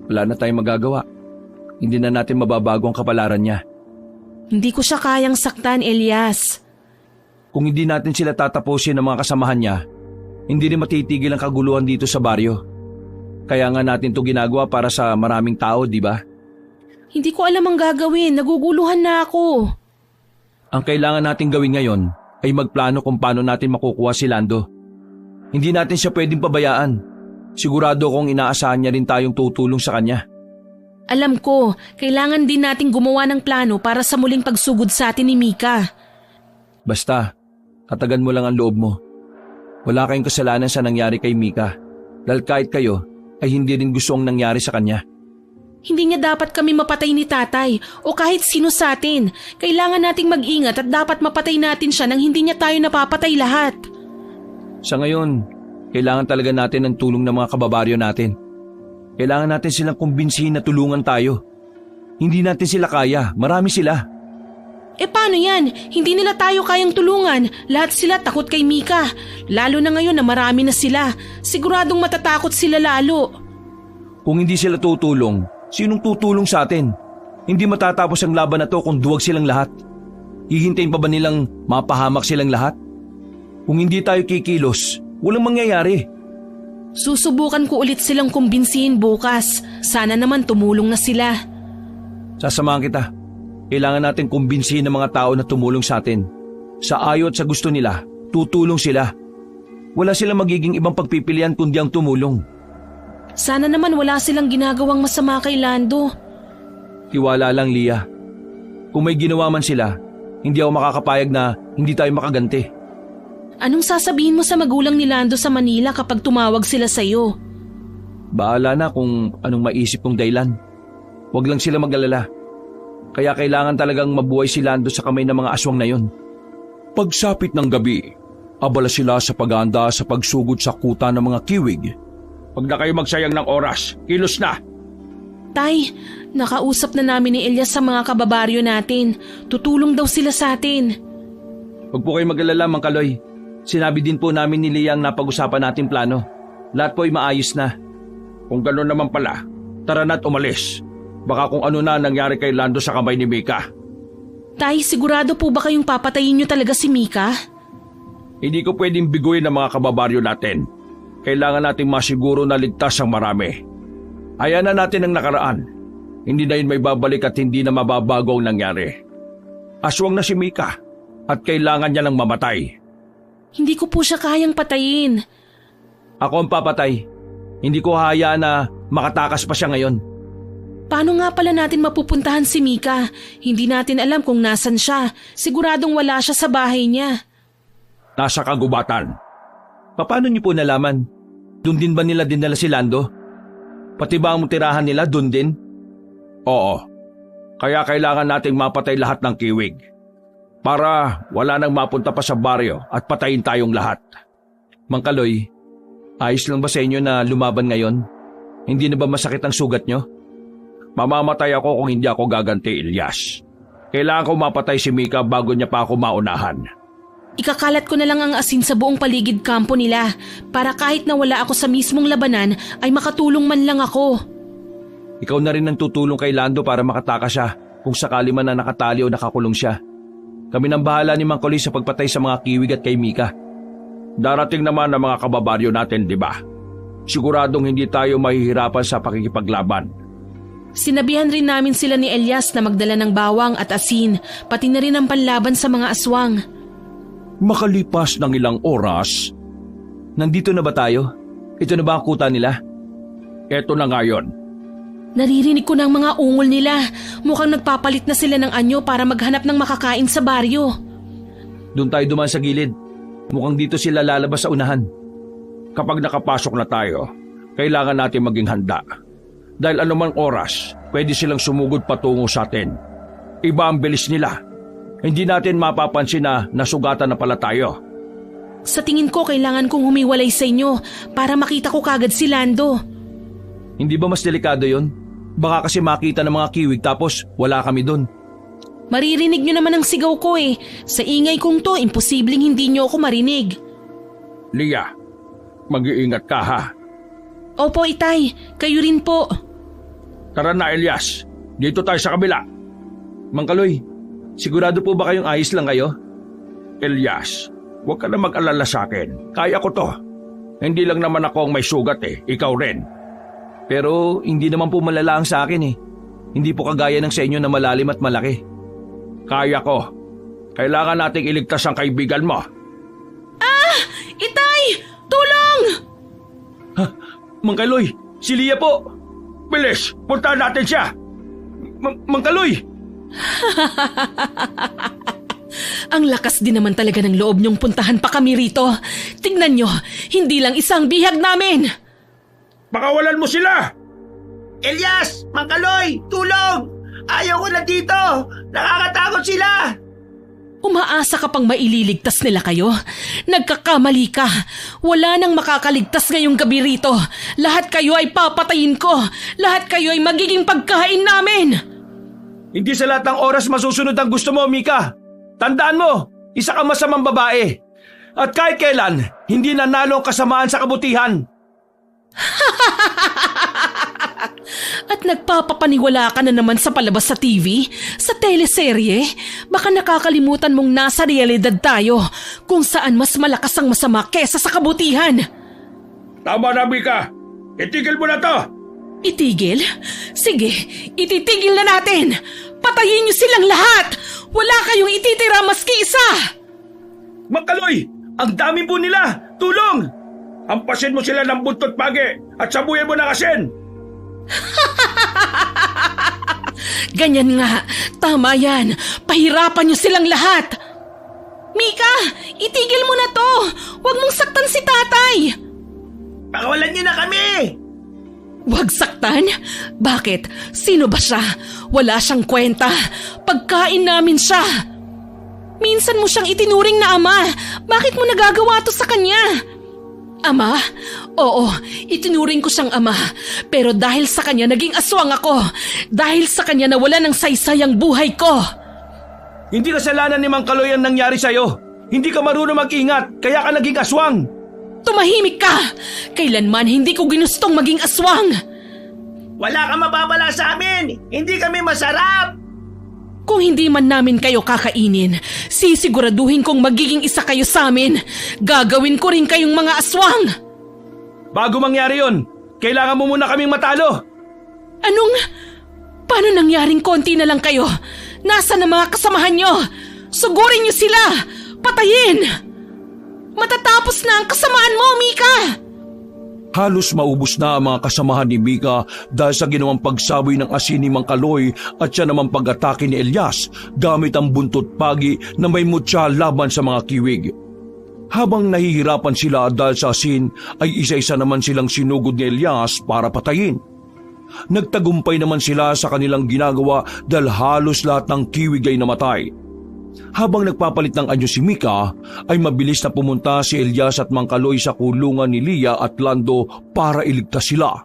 Speaker 1: wala na tayong magagawa. Hindi na natin mababago ang kapalaran niya.
Speaker 5: Hindi ko siya kayang saktan, Elias.
Speaker 1: Kung hindi natin sila tatapusin ng mga kasamahan niya, hindi rin matitigil ang kaguluhan dito sa baryo. Kaya nga natin to ginagawa para sa maraming tao, di ba?
Speaker 5: Hindi ko alam ang gagawin. Naguguluhan na ako.
Speaker 1: Ang kailangan natin gawin ngayon ay magplano kung paano natin makukuha si Lando. Hindi natin siya pwedeng pabayaan. Sigurado kong inaasahan niya rin tayong tutulong sa kanya.
Speaker 5: Alam ko, kailangan din nating gumawa ng plano para sa muling pagsugod sa atin ni Mika.
Speaker 1: Basta, katagan mo lang ang loob mo. Wala kayong kasalanan sa nangyari kay Mika. Dahil kahit kayo ay hindi rin gusto ang nangyari sa kanya.
Speaker 5: Hindi niya dapat kami mapatay ni tatay o kahit sino sa atin. Kailangan nating mag-ingat at dapat mapatay natin siya nang hindi niya tayo napapatay lahat.
Speaker 1: Sa ngayon, kailangan talaga natin ng tulong ng mga kababaryo natin. Kailangan natin silang kumbinsihin na tulungan tayo. Hindi natin sila kaya, marami sila.
Speaker 5: E paano yan? Hindi nila tayo kayang tulungan. Lahat sila takot kay Mika. Lalo na ngayon na marami na sila. Siguradong matatakot sila lalo.
Speaker 1: Kung hindi sila tutulong, sinong tutulong sa atin? Hindi matatapos ang laban na to kung duwag silang lahat. Hihintayin pa ba nilang mapahamak silang lahat? Kung hindi tayo kikilos, walang mangyayari.
Speaker 5: Susubukan ko ulit silang kumbinsihin bukas. Sana naman tumulong na sila.
Speaker 1: Sasamahan kita. Kailangan natin kumbinsihin ng mga tao na tumulong sa atin. Sa ayaw at sa gusto nila, tutulong sila. Wala silang magiging ibang pagpipilian kundi ang tumulong.
Speaker 5: Sana naman wala silang ginagawang masama kay Lando.
Speaker 1: Tiwala lang, Lia. Kung may ginawa man sila, hindi ako makakapayag na hindi tayo makaganti.
Speaker 5: Anong sasabihin mo sa magulang ni Lando sa Manila kapag tumawag sila sa'yo?
Speaker 1: Bahala na kung anong maisip kong dahilan. Huwag lang sila mag-alala. Kaya kailangan talagang mabuhay si Lando sa kamay ng mga aswang na yon.
Speaker 3: Pagsapit ng gabi, abala sila sa paghahanda sa pagsugod sa kuta ng mga kiwig.
Speaker 4: Huwag na kayo magsayang ng oras. Kilos na.
Speaker 5: Tay, nakausap na namin ni Elias sa mga kababaryo natin. Tutulong daw sila sa atin.
Speaker 1: Huwag po kayo mag-alala, Mang Kaloy. Sinabi din po namin ni Lia ang napag-usapan natin plano. Lahat po ay maayos na.
Speaker 4: Kung gano'n naman pala, tara na't umalis. Baka kung ano na nangyari kay Lando sa kamay ni Mika.
Speaker 5: Tay, sigurado po ba kayong papatayin niyo talaga si Mika?
Speaker 4: Hindi ko pwedeng biguin ang mga kababaryo natin. Kailangan nating masiguro na ligtas ang marami. Hayaan na natin ang nakaraan. Hindi na yun may babalik at hindi na mababago ang nangyari. Aswang na si Mika at kailangan niya lang mamatay.
Speaker 5: Hindi ko po siya kayang patayin.
Speaker 1: Ako ang papatay. Hindi ko hahayaan na makatakas pa siya ngayon.
Speaker 5: Paano nga pala natin mapupuntahan si Mika? Hindi natin alam kung nasan siya. Siguradong wala siya sa bahay niya.
Speaker 4: Nasa kagubatan.
Speaker 1: Paano niyo po nalaman? Doon din ba nila dinala si Lando? Pati ba ang tirahan nila doon din?
Speaker 4: Oo. Kaya kailangan nating mapatay lahat ng kiwig. Para wala nang mapunta pa sa baryo at patayin tayong lahat.
Speaker 1: Mang Kaloy, ayos lang ba sa inyo na lumaban ngayon? Hindi na ba masakit ang sugat niyo?
Speaker 4: Mamamatay ako kung hindi ako gaganti, Ilyas. Kailangan ko mapatay si Mika bago niya pa ako maunahan.
Speaker 5: Ikakalat ko na lang ang asin sa buong paligid kampo nila para kahit na wala ako sa mismong labanan ay makatulong man lang ako.
Speaker 1: Ikaw na rin ang tutulong kay Lando para makatakas siya kung sakali man na nakatali o nakakulong siya. Kami nang bahala ni Mang Kaloy sa pagpatay sa mga kiwig at kay Mika.
Speaker 4: Darating naman ang mga kababaryo natin, di ba? Siguradong hindi tayo mahihirapan sa pakikipaglaban.
Speaker 5: Sinabihan rin namin sila ni Elias na magdala ng bawang at asin, pati na rin ang panlaban sa mga aswang.
Speaker 3: Makalipas ng ilang oras,
Speaker 1: Nandito na ba tayo? Ito na ba ang kuta nila?
Speaker 4: Eto na ngayon.
Speaker 5: Naririnig ko ng mga ungol nila. Mukhang nagpapalit na sila ng anyo para maghanap ng makakain sa baryo.
Speaker 1: Doon tayo dumaan sa gilid. Mukhang dito sila lalabas sa unahan.
Speaker 4: Kapag nakapasok na tayo, kailangan natin maging handa. Dahil anumang oras, pwede silang sumugod patungo sa atin. Iba ang bilis nila. Hindi natin mapapansin na nasugatan na pala tayo.
Speaker 5: Sa tingin ko, kailangan kong humiwalay sa inyo para makita ko kagad si Lando.
Speaker 1: Hindi ba mas delikado yon? Baka kasi makita ng mga kiwig tapos wala kami doon.
Speaker 5: Maririnig nyo naman ang sigaw ko eh. Sa ingay kong to, imposibleng hindi nyo ako marinig.
Speaker 4: Lia, mag-iingat ka ha.
Speaker 5: Opo, Itay. Kayo rin po.
Speaker 4: Tara na, Elias. Dito tayo sa kabila.
Speaker 1: Mang Kaloy, sigurado po ba kayong ayos lang kayo?
Speaker 4: Elias, huwag ka na mag-alala sa akin. Kaya ko to. Hindi lang naman ako ang may sugat eh. Ikaw rin.
Speaker 1: Pero hindi naman po malala ang sa akin eh. Hindi po kagaya ng sa inyo na malalim at malaki.
Speaker 4: Kaya ko. Kailangan nating iligtas ang kaibigan mo.
Speaker 5: Ah! Itay! Tulong!
Speaker 1: Ha? Mang Kaloy, si Lia po!
Speaker 4: Bilis! Puntahan natin siya!
Speaker 1: Mang Kaloy!
Speaker 5: Ang lakas din naman talaga ng loob niyong puntahan pa kami rito. Tingnan niyo, hindi lang isang bihag namin.
Speaker 4: Pakawalan mo sila!
Speaker 2: Elias! Mang Kaloy! Tulong! Ayaw ko na dito! Nakakatakot sila!
Speaker 5: Umaasa ka pang maililigtas nila kayo? Nagkakamali ka. Wala nang makakaligtas ngayong gabi rito. Lahat kayo ay papatayin ko. Lahat kayo ay magiging pagkain namin.
Speaker 1: Hindi sa lahat ng oras masusunod ang gusto mo, Mika. Tandaan mo, isa kang masamang babae. At kahit kailan, hindi nanalo ang kasamaan sa kabutihan.
Speaker 5: At nagpapapaniwala ka na naman sa palabas sa TV, sa teleserye. Baka nakakalimutan mong nasa realidad tayo, kung saan mas malakas ang masama kesa sa kabutihan.
Speaker 4: Tama na, Mika! Itigil mo na to!
Speaker 5: Itigil? Sige, ititigil na natin! Patayin niyo silang lahat! Wala kayong ititira maski isa!
Speaker 1: Mang Kaloy, ang dami po nila! Tulong!
Speaker 4: Hampasin mo sila ng buntot pagi at sabuyan mo ng asin!
Speaker 5: Ganyan nga, tama yan. Pahirapan niyo silang lahat. Mika, itigil mo na to. Huwag mong saktan si tatay.
Speaker 2: Pakawalan niyo na kami!
Speaker 5: Huwag saktan? Bakit? Sino ba siya? Wala siyang kwenta. Pagkain namin siya. Minsan mo siyang itinuring na ama. Bakit mo nagagawa to sa kanya? Ama? Oo, itinuring ko siyang ama. Pero dahil sa kanya naging aswang ako. Dahil sa kanya nawala ng saysay ang buhay ko.
Speaker 1: Hindi kasalanan ni Mang Kaloy ang nangyari sa'yo. Hindi ka marunong mag-ingat, kaya ka naging aswang.
Speaker 5: Tumahimik ka! Kailanman hindi ko ginustong maging aswang.
Speaker 2: Wala kang mapapala sa amin! Hindi kami masarap!
Speaker 5: Kung hindi man namin kayo kakainin, sisiguraduhin kong magiging isa kayo sa amin. Gagawin ko rin kayong mga aswang!
Speaker 1: Bago mangyari yon, kailangan mo muna kaming matalo.
Speaker 5: Paano nangyaring konti na lang kayo? Nasaan ang mga kasamahan nyo? Sugurin nyo sila! Patayin! Matatapos na ang kasamaan mo, Mika!
Speaker 3: Halos maubos na ang mga kasamahan ni Mika dahil sa ginawang pagsaboy ng asin ni Mang Kaloy at siya naman pag-atake ni Elias gamit ang buntot pagi na may mutya laban sa mga kiwig. Habang nahihirapan sila dahil sa asin ay isa-isa naman silang sinugod ni Elias para patayin. Nagtagumpay naman sila sa kanilang ginagawa dahil halos lahat ng kiwig ay namatay. Habang nagpapalit ng anyo si Mika, ay mabilis na pumunta si Elias at Mang Kaloy sa kulungan ni Lia at Lando para iligtas sila.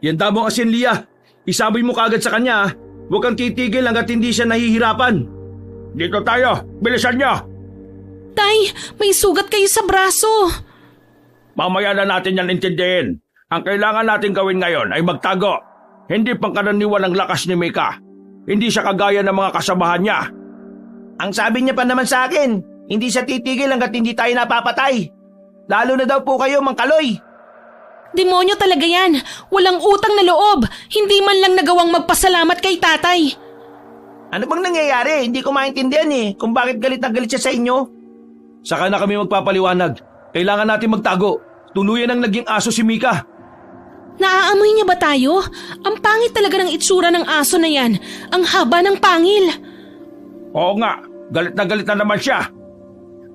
Speaker 1: Yan damong asin, Lia. Isaboy mo kagad sa kanya. Huwag kang titigil hanggat hindi siya nahihirapan.
Speaker 4: Dito tayo! Bilisan niyo!
Speaker 5: Tay, may sugat kayo sa braso.
Speaker 4: Mamaya na natin yan intindihin. Ang kailangan natin gawin ngayon ay magtago. Hindi pangkaraniwan ang lakas ni Mika. Hindi siya kagaya ng mga kasamahan niya.
Speaker 2: Ang sabi niya pa naman sa akin, hindi siya titigil hanggat hindi tayo napapatay. Lalo na daw po kayo, Mang Kaloy.
Speaker 5: Demonyo talaga yan. Walang utang na loob. Hindi man lang nagawang magpasalamat kay tatay.
Speaker 2: Ano bang nangyayari? Hindi ko maintindihan kung bakit galit na galit siya sa inyo.
Speaker 1: Saka na kami magpapaliwanag. Kailangan natin magtago. Tuluyan ang naging aso si Mika.
Speaker 5: Naaamoy niya ba tayo? Ang pangit talaga ng itsura ng aso na yan. Ang haba ng pangil.
Speaker 4: Oo nga, galit na naman siya.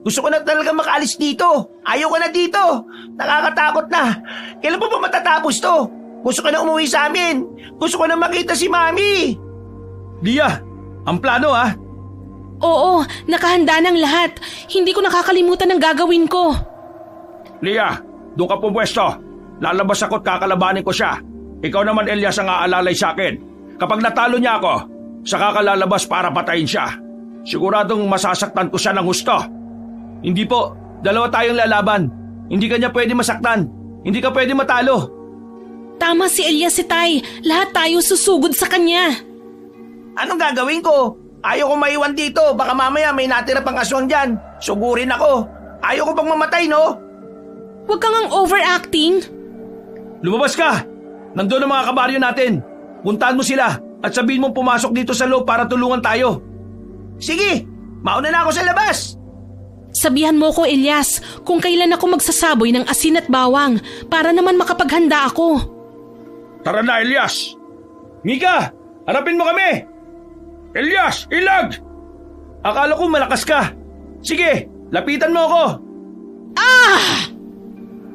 Speaker 2: Gusto ko na talaga makaalis dito. Ayaw ko na dito. Nakakatakot na. Kailan pa ba matatapos to? Gusto ko na umuwi sa amin. Gusto ko na makita si Mami.
Speaker 1: Lia, ang plano ha?
Speaker 5: Oo, nakahanda ng lahat. Hindi ko nakakalimutan ang gagawin ko.
Speaker 4: Lia, doon ka pumwesto. Lalabas ako at kakalabanin ko siya. Ikaw naman, Elias, ang aalalay sa akin. Kapag natalo niya ako, saka ka lalabas para patayin siya. Siguradong masasaktan ko siya ng husto.
Speaker 1: Hindi po, dalawa tayong lalaban. Hindi ka niya pwede masaktan. Hindi ka pwede matalo.
Speaker 5: Tama si Elias, si Tay. Lahat tayo susugod sa kanya.
Speaker 2: Anong gagawin ko? Ayaw ko maiwan dito. Baka mamaya may natira pang aswang dyan. Sugurin ako. Ayaw ko pang mamatay, no?
Speaker 5: Huwag kang ang overacting.
Speaker 1: Lumabas ka! Nandun ang mga kabaryo natin. Puntahan mo sila at sabihin mong pumasok dito sa loob para tulungan tayo.
Speaker 2: Sige, mauna na ako sa labas.
Speaker 5: Sabihan mo ko, Elias, kung kailan ako magsasaboy ng asin at bawang para naman makapaghanda ako.
Speaker 4: Tara na, Elias!
Speaker 1: Mika, harapin mo kami!
Speaker 4: Elias, ilag!
Speaker 1: Akala ko malakas ka. Sige, lapitan mo ako.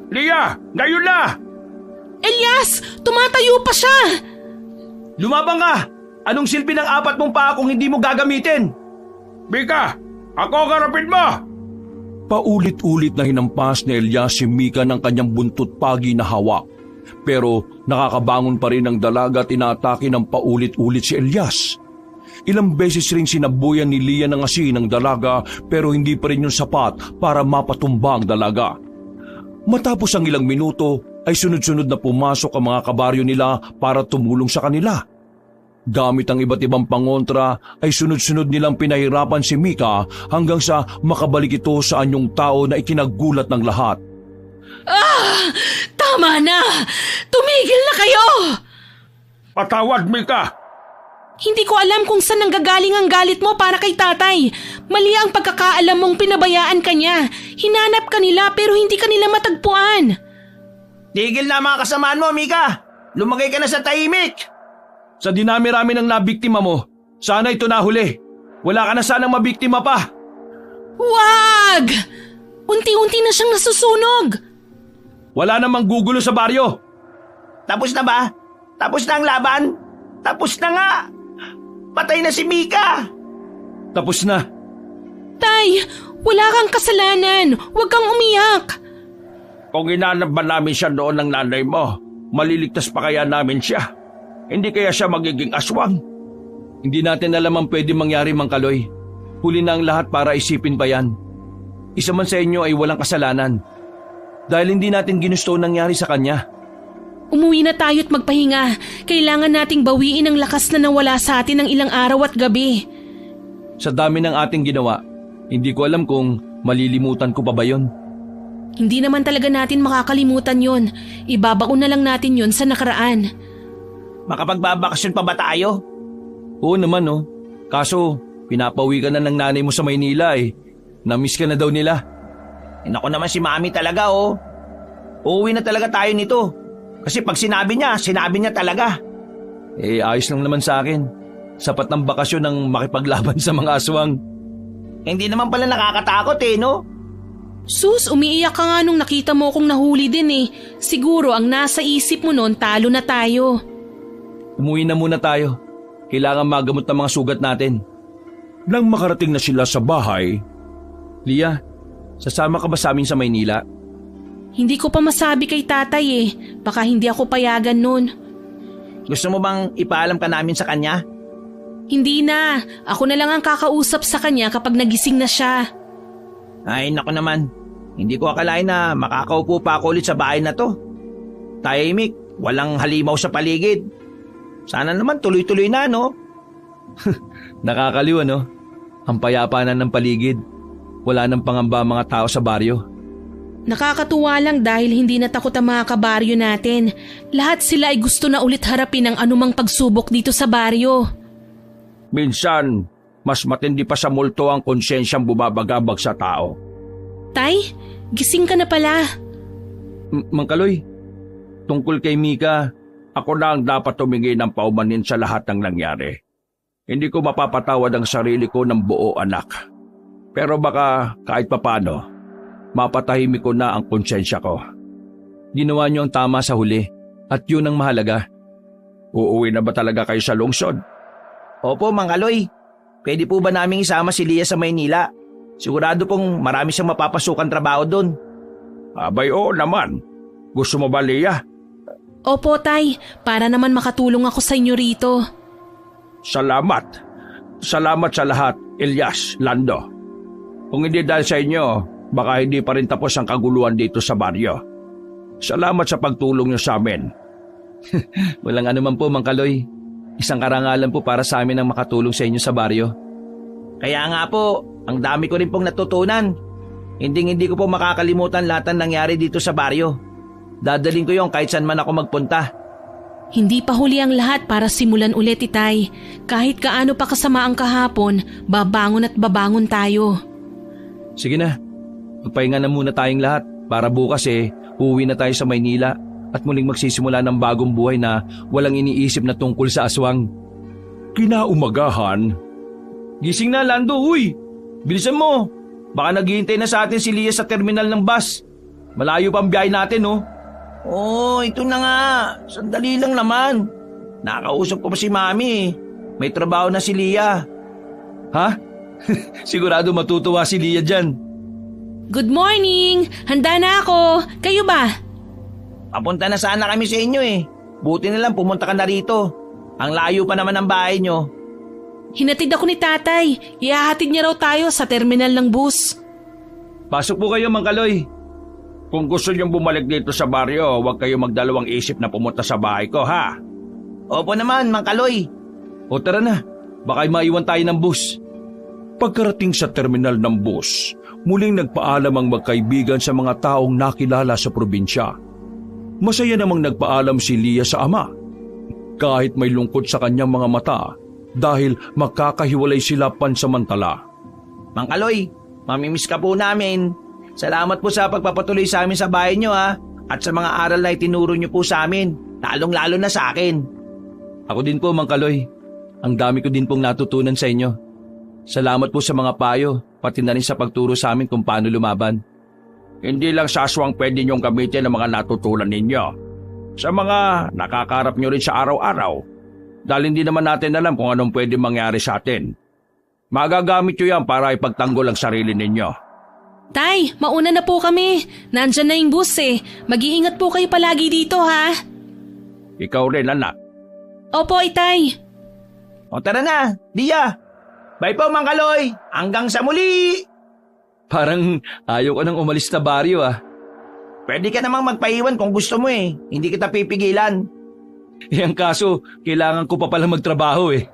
Speaker 4: Lia, ngayon na!
Speaker 5: Elias, tumatayo pa siya!
Speaker 1: Lumabang ka! Anong silbi ng 4 mong paa kung hindi mo gagamitin?
Speaker 4: Mika, ako ang harapin mo!
Speaker 3: Paulit-ulit na hinampas ni Elias si Mika ng kanyang buntot pagi na hawak. Pero nakakabangon pa rin ang dalaga at inaatake ng paulit-ulit si Elias. Ilang beses ring sinabuyan ni Lia ng asin ng dalaga pero hindi pa rin yung sapat para mapatumba ang dalaga. Matapos ang ilang minuto ay sunod-sunod na pumasok ang mga kabaryo nila para tumulong sa kanila. Gamit ang iba't ibang pangontra ay sunod-sunod nilang pinahirapan si Mika hanggang sa makabalik ito sa anyong tao na ikinagulat ng lahat.
Speaker 5: Tama na! Tumigil na kayo!
Speaker 4: Patawad, Mika!
Speaker 5: Hindi ko alam kung saan nanggagaling ang galit mo para kay tatay. Mali ang pagkakaalam mong pinabayaan ka niya. Hinanap ka nila pero hindi ka nila matagpuan.
Speaker 2: Tigil na mga kasamaan mo, Mika. Lumagay ka na sa tahimik.
Speaker 1: Sa dinami-rami ng nabiktima mo, sana ito nahuli. Wala ka na sanang mabiktima pa.
Speaker 5: Wag! Unti-unti na siyang nasusunog.
Speaker 1: Wala namang gugulo sa baryo.
Speaker 2: Tapos na ba? Tapos na ang laban? Tapos na nga. Patay na si Mika.
Speaker 1: Tapos na.
Speaker 5: Tay, wala kang kasalanan. Huwag kang umiyak.
Speaker 4: Kung inanap ba namin siya noon ng nanay mo, maliligtas pa kaya namin siya? Hindi kaya siya magiging aswang?
Speaker 1: Hindi natin alam ang pwede mangyari, Mang Kaloy. Huli na ang lahat para isipin pa yan. Isa man sa inyo ay walang kasalanan. Dahil hindi natin ginusto ang nangyari sa kanya.
Speaker 5: Umuwi na tayo at magpahinga. Kailangan nating bawiin ang lakas na nawala sa atin ng ilang araw at gabi.
Speaker 1: Sa dami ng ating ginawa, hindi ko alam kung malilimutan ko pa ba yon.
Speaker 5: Hindi naman talaga natin makakalimutan yon. Ibabaon na lang natin yon sa nakaraan.
Speaker 2: Makapagbabakasyon pa ba tayo?
Speaker 1: Oo naman oh. Kaso, pinapauwi ka na ng nanay mo sa Maynila eh. Namiss ka na daw nila.
Speaker 2: Naku naman si Mami talaga oh. Uuwi na talaga tayo nito. Kasi pag sinabi niya talaga.
Speaker 1: Eh ayos lang naman sa akin. Sapat ng bakasyon ng makipaglaban sa mga aswang.
Speaker 2: Hindi naman pala nakakatakot no?
Speaker 5: Sus, umiiyak ka nga nung nakita mo akong nahuli din eh. Siguro ang nasa isip mo noon, talo na tayo.
Speaker 1: Umuwi na muna tayo. Kailangan magamot ng mga sugat natin.
Speaker 3: Nang makarating na sila sa bahay,
Speaker 1: Lia, sasama ka ba sa amin sa Maynila?
Speaker 5: Hindi ko pa masabi kay tatay eh. Baka hindi ako payagan nun.
Speaker 2: Gusto mo bang ipaalam ka namin sa kanya?
Speaker 5: Hindi na. Ako na lang ang kakausap sa kanya kapag nagising na siya.
Speaker 2: Ay naku naman. Hindi ko akalain na makakaupo pa ako ulit sa bahay na to. Tahimik, walang halimaw sa paligid. Sana naman tuloy-tuloy na no?
Speaker 1: Nakakaliw ano? Ang payapa na ng paligid. Wala nang pangamba ang mga tao sa baryo.
Speaker 5: Nakakatuwa lang dahil hindi natakot ang mga kabaryo natin. Lahat sila ay gusto na ulit harapin ang anumang pagsubok dito sa baryo.
Speaker 4: Minsan, mas matindi pa sa multo ang konsensyang bumabagabag sa tao.
Speaker 5: Tay, gising ka na pala.
Speaker 1: Mang Kaloy, tungkol kay Mika,
Speaker 4: Ako na ang dapat tumingi ng paumanin sa lahat ng nangyari. Hindi ko mapapatawad ang sarili ko ng buo, anak. Pero baka kahit papano, mapatahimik ko na ang konsensya ko.
Speaker 1: ginawa niyo ang tama sa huli at yun ang mahalaga.
Speaker 4: Uuwi na ba talaga kayo sa lungsod?
Speaker 2: Opo, Mang Kaloy. Pwede po ba naming isama si Lia sa Maynila? Sigurado pong marami siyang mapapasukan trabaho doon.
Speaker 4: Abay, oo naman. Gusto mo ba, Lia?
Speaker 5: Opo, Tay. Para naman makatulong ako sa inyo rito.
Speaker 4: Salamat. Salamat sa lahat, Elias, Lando. Kung hindi dahil sa inyo, baka hindi pa rin tapos ang kaguluhan dito sa baryo. Salamat sa pagtulong niyo sa amin.
Speaker 1: Walang anuman po, Mang Kaloy. Isang karangalan po para sa amin ang makatulong sa inyo sa baryo.
Speaker 2: Kaya nga po, ang dami ko rin pong natutunan. Hindi ko po makakalimutan lahat ng nangyari dito sa baryo. Dadaling ko yung kahit saan man ako magpunta.
Speaker 5: Hindi pa huli ang lahat para simulan ulit, Itay. Kahit kaano pa kasama ang kahapon, babangon at babangon tayo.
Speaker 1: Sige na, magpahinga na muna tayong lahat para bukas uuwi na tayo sa Maynila at muling magsisimula ng bagong buhay na walang iniisip na tungkol sa aswang.
Speaker 3: Kinaumagahan,
Speaker 1: Gising na, Lando, uy! Bilisan mo! Baka naghihintay na sa atin si Lia sa terminal ng bus. Malayo pa ang biyahe natin, oh.
Speaker 2: Oh, ito na nga. Sandali lang naman. Nakausap ko pa si Mami. May trabaho na si Lia.
Speaker 1: Ha? Sigurado matutuwa si Lia dyan.
Speaker 5: Good morning! Handa na ako. Kayo ba?
Speaker 2: Papunta na sana kami sa inyo Buti na lang pumunta ka na rito. Ang layo pa naman ng bahay nyo.
Speaker 5: Hinatid ako ni Tatay. Ihahatid niya raw tayo sa terminal ng bus.
Speaker 1: Pasok po kayo, Mang Kaloy.
Speaker 4: Kung gusto niyong bumalik dito sa baryo, huwag kayo magdalawang isip na pumunta sa bahay ko, ha?
Speaker 2: Opo naman, Mang Kaloy.
Speaker 1: O tara na, baka maiwan tayo ng bus.
Speaker 3: pagkarating sa terminal ng bus, muling nagpaalam ang magkaibigan sa mga taong nakilala sa probinsya. Masaya namang nagpaalam si Lia sa ama. Kahit may lungkot sa kanyang mga mata dahil makakahiwalay sila pansamantala.
Speaker 2: Mang Kaloy, mamimiss ka po namin. Salamat po sa pagpapatuloy sa amin sa bahay nyo at sa mga aral na itinuro nyo po sa amin, lalong-lalo na sa akin.
Speaker 1: Ako din po, Mang Kaloy. Ang dami ko din pong natutunan sa inyo. Salamat po sa mga payo, pati na rin sa pagturo sa amin kung paano lumaban.
Speaker 4: Hindi lang sa aswang pwede niyong gamitin ang mga natutunan ninyo. Sa mga nakakarap nyo rin sa araw-araw. Dahil hindi naman natin alam kung anong pwede mangyari sa atin. Magagamit nyo yan para ipagtanggol ang sarili ninyo.
Speaker 5: Tay, mauna na po kami. Nandyan na yung bus Mag-iingat po kayo palagi dito ha.
Speaker 4: Ikaw rin, anak.
Speaker 5: Opo, Itay.
Speaker 2: O tara na, Lia. Bye po, Mang Kaloy. Hanggang sa muli.
Speaker 1: Parang ayaw ko nang umalis na baryo .
Speaker 2: Pwede ka namang magpaiwan kung gusto mo eh. Hindi kita pipigilan.
Speaker 1: Ang kaso, kailangan ko pa pala magtrabaho eh.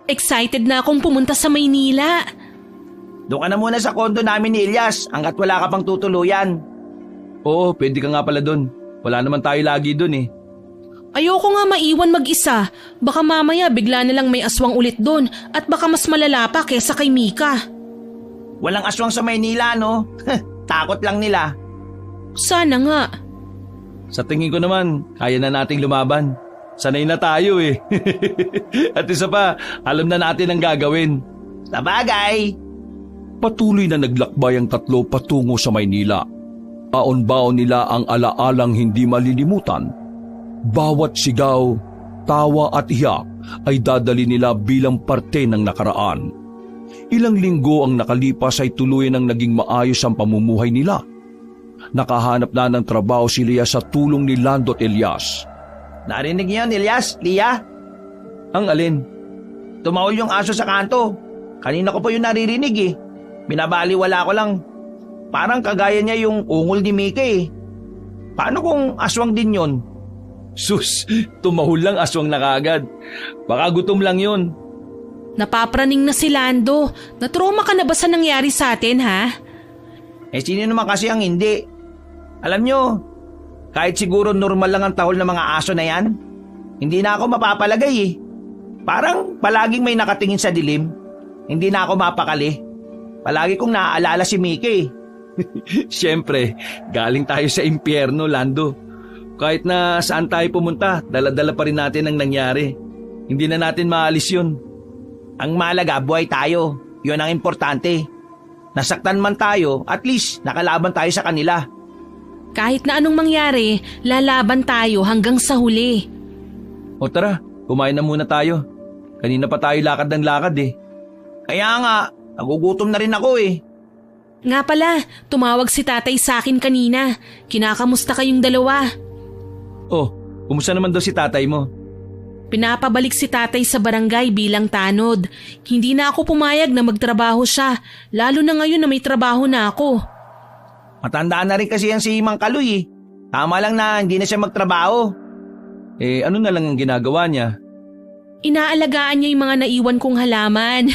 Speaker 5: Excited na akong pumunta sa Maynila.
Speaker 2: Doon ka na muna sa kondo namin ni Elias hanggat wala ka pang tutuluyan.
Speaker 1: Oo, pwede ka nga pala doon. Wala naman tayo lagi doon eh.
Speaker 5: Ayoko nga maiwan mag-isa. Baka mamaya bigla na lang may aswang ulit doon at baka mas malala pa kesa kay Mika.
Speaker 2: Walang aswang sa Maynila, no? Takot lang nila.
Speaker 5: Sana nga.
Speaker 1: Sa tingin ko naman, kaya na nating lumaban. Sanay na tayo eh. At isa pa, alam na natin ang gagawin.
Speaker 2: Sabagay.
Speaker 3: Patuloy na naglakbay ang tatlo patungo sa Maynila. Baon-baon nila ang alaalang hindi malilimutan. Bawat sigaw, tawa at iyak ay dadali nila bilang parte ng nakaraan. Ilang linggo ang nakalipas ay tuluyan ang naging maayos ang pamumuhay nila. Nakahanap na ng trabaho si Lia sa tulong ni Lando at Elias.
Speaker 2: Narinig niyo yun, Elias? Lia?
Speaker 1: Ang alin?
Speaker 2: Tumawol yung aso sa kanto. Kanina ko pa yung naririnig eh. Binabaliwala ko lang. Parang kagaya niya yung ungol ni Mika eh. Paano kung aswang din yon?
Speaker 1: Sus, tumahol lang aswang na kaagad. Baka gutom lang yun.
Speaker 5: Napapraning na si Lando. Natroma ka na ba sa nangyari sa atin, ha?
Speaker 2: Eh sino naman kasi ang hindi? Alam nyo, kahit siguro normal lang ang tahol ng mga aso na yan, hindi na ako mapapalagay eh. Parang palaging may nakatingin sa dilim. Hindi na ako mapakali. Palagi kong naaalala si Mika eh.
Speaker 1: Siyempre, galing tayo sa impyerno, Lando. Kahit na saan tayo pumunta, dala-dala pa rin natin ang nangyari. Hindi na natin maalis yun.
Speaker 2: Ang mahalaga, buhay tayo. Yun ang importante. Nasaktan man tayo, at least nakalaban tayo sa kanila.
Speaker 5: Kahit na anong mangyari, lalaban tayo hanggang sa huli.
Speaker 1: O tara, kumain na muna tayo. Kanina pa tayo lakad ng lakad eh.
Speaker 2: Kaya nga, nagugutom na rin ako eh.
Speaker 5: Nga pala, tumawag si tatay sa akin kanina. Kinakamusta kayong dalawa?
Speaker 1: Oh, kumusta naman daw si tatay mo?
Speaker 5: Pinapabalik si tatay sa barangay bilang tanod. Hindi na ako pumayag na magtrabaho siya, lalo na ngayon na may trabaho na ako.
Speaker 2: Matanda na rin kasi yan si Mang Kaloy eh. Tama lang na hindi na siya magtrabaho.
Speaker 1: Eh, ano na lang ang ginagawa niya?
Speaker 5: Inaalagaan niya yung mga naiwan kong halaman.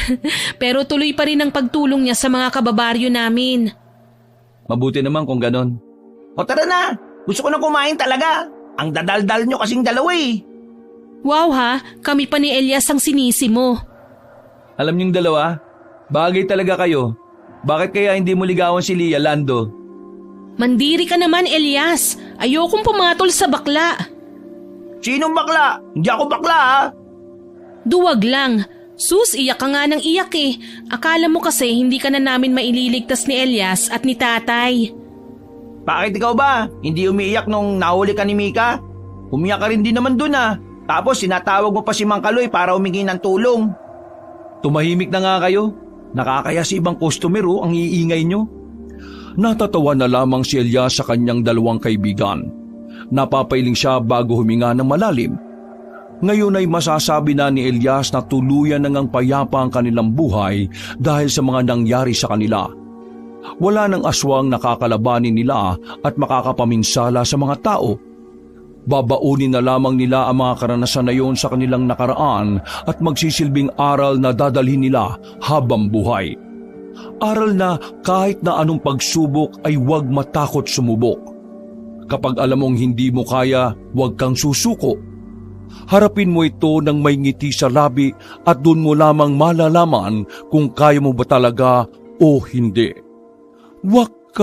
Speaker 5: Pero tuloy pa rin ang pagtulong niya sa mga kababaryo namin.
Speaker 1: Mabuti naman kung ganon.
Speaker 2: O tara na, gusto ko na kumain talaga. Ang dadaldal nyo kasing dalawa eh.
Speaker 5: Wow ha, kami pa ni Elias ang sinisi mo.
Speaker 1: Alam niyong dalawa, bagay talaga kayo. Bakit kaya hindi mo ligawan si Lia, Lando?
Speaker 5: Mandiri ka naman, Elias. Ayokong pumatol sa bakla.
Speaker 2: Sinong bakla? Hindi ako bakla ha.
Speaker 5: Duwag lang. Sus, iyak ka nga ng iyak eh. Akala mo kasi hindi ka na namin maililigtas ni Elias at ni tatay.
Speaker 2: Bakit ikaw ba? Hindi umiiyak nung nahuli ka ni Mika? Umiyak ka rin din naman dun ah. Tapos sinatawag mo pa si Mang Kaloy para humingi ng tulong.
Speaker 1: Tumahimik na nga kayo. Nakakaya si ibang customer ang iingay nyo.
Speaker 3: Natatawa na lamang si Elias sa kanyang dalawang kaibigan. Napapailing siya bago huminga ng malalim. Ngayon ay masasabi na ni Elias na tuluyan nang payapa ang kanilang buhay dahil sa mga nangyari sa kanila. Wala nang aswang nakakalabanin nila at makakapaminsala sa mga tao. Babaunin na lamang nila ang mga karanasan na yon sa kanilang nakaraan at magsisilbing aral na dadalhin nila habang buhay. Aral na kahit na anong pagsubok ay huwag matakot sumubok. Kapag alam mong hindi mo kaya, huwag kang susuko. Harapin mo ito ng may ngiti sa labi at doon mo lamang malalaman kung kaya mo ba talaga o hindi. Wakas!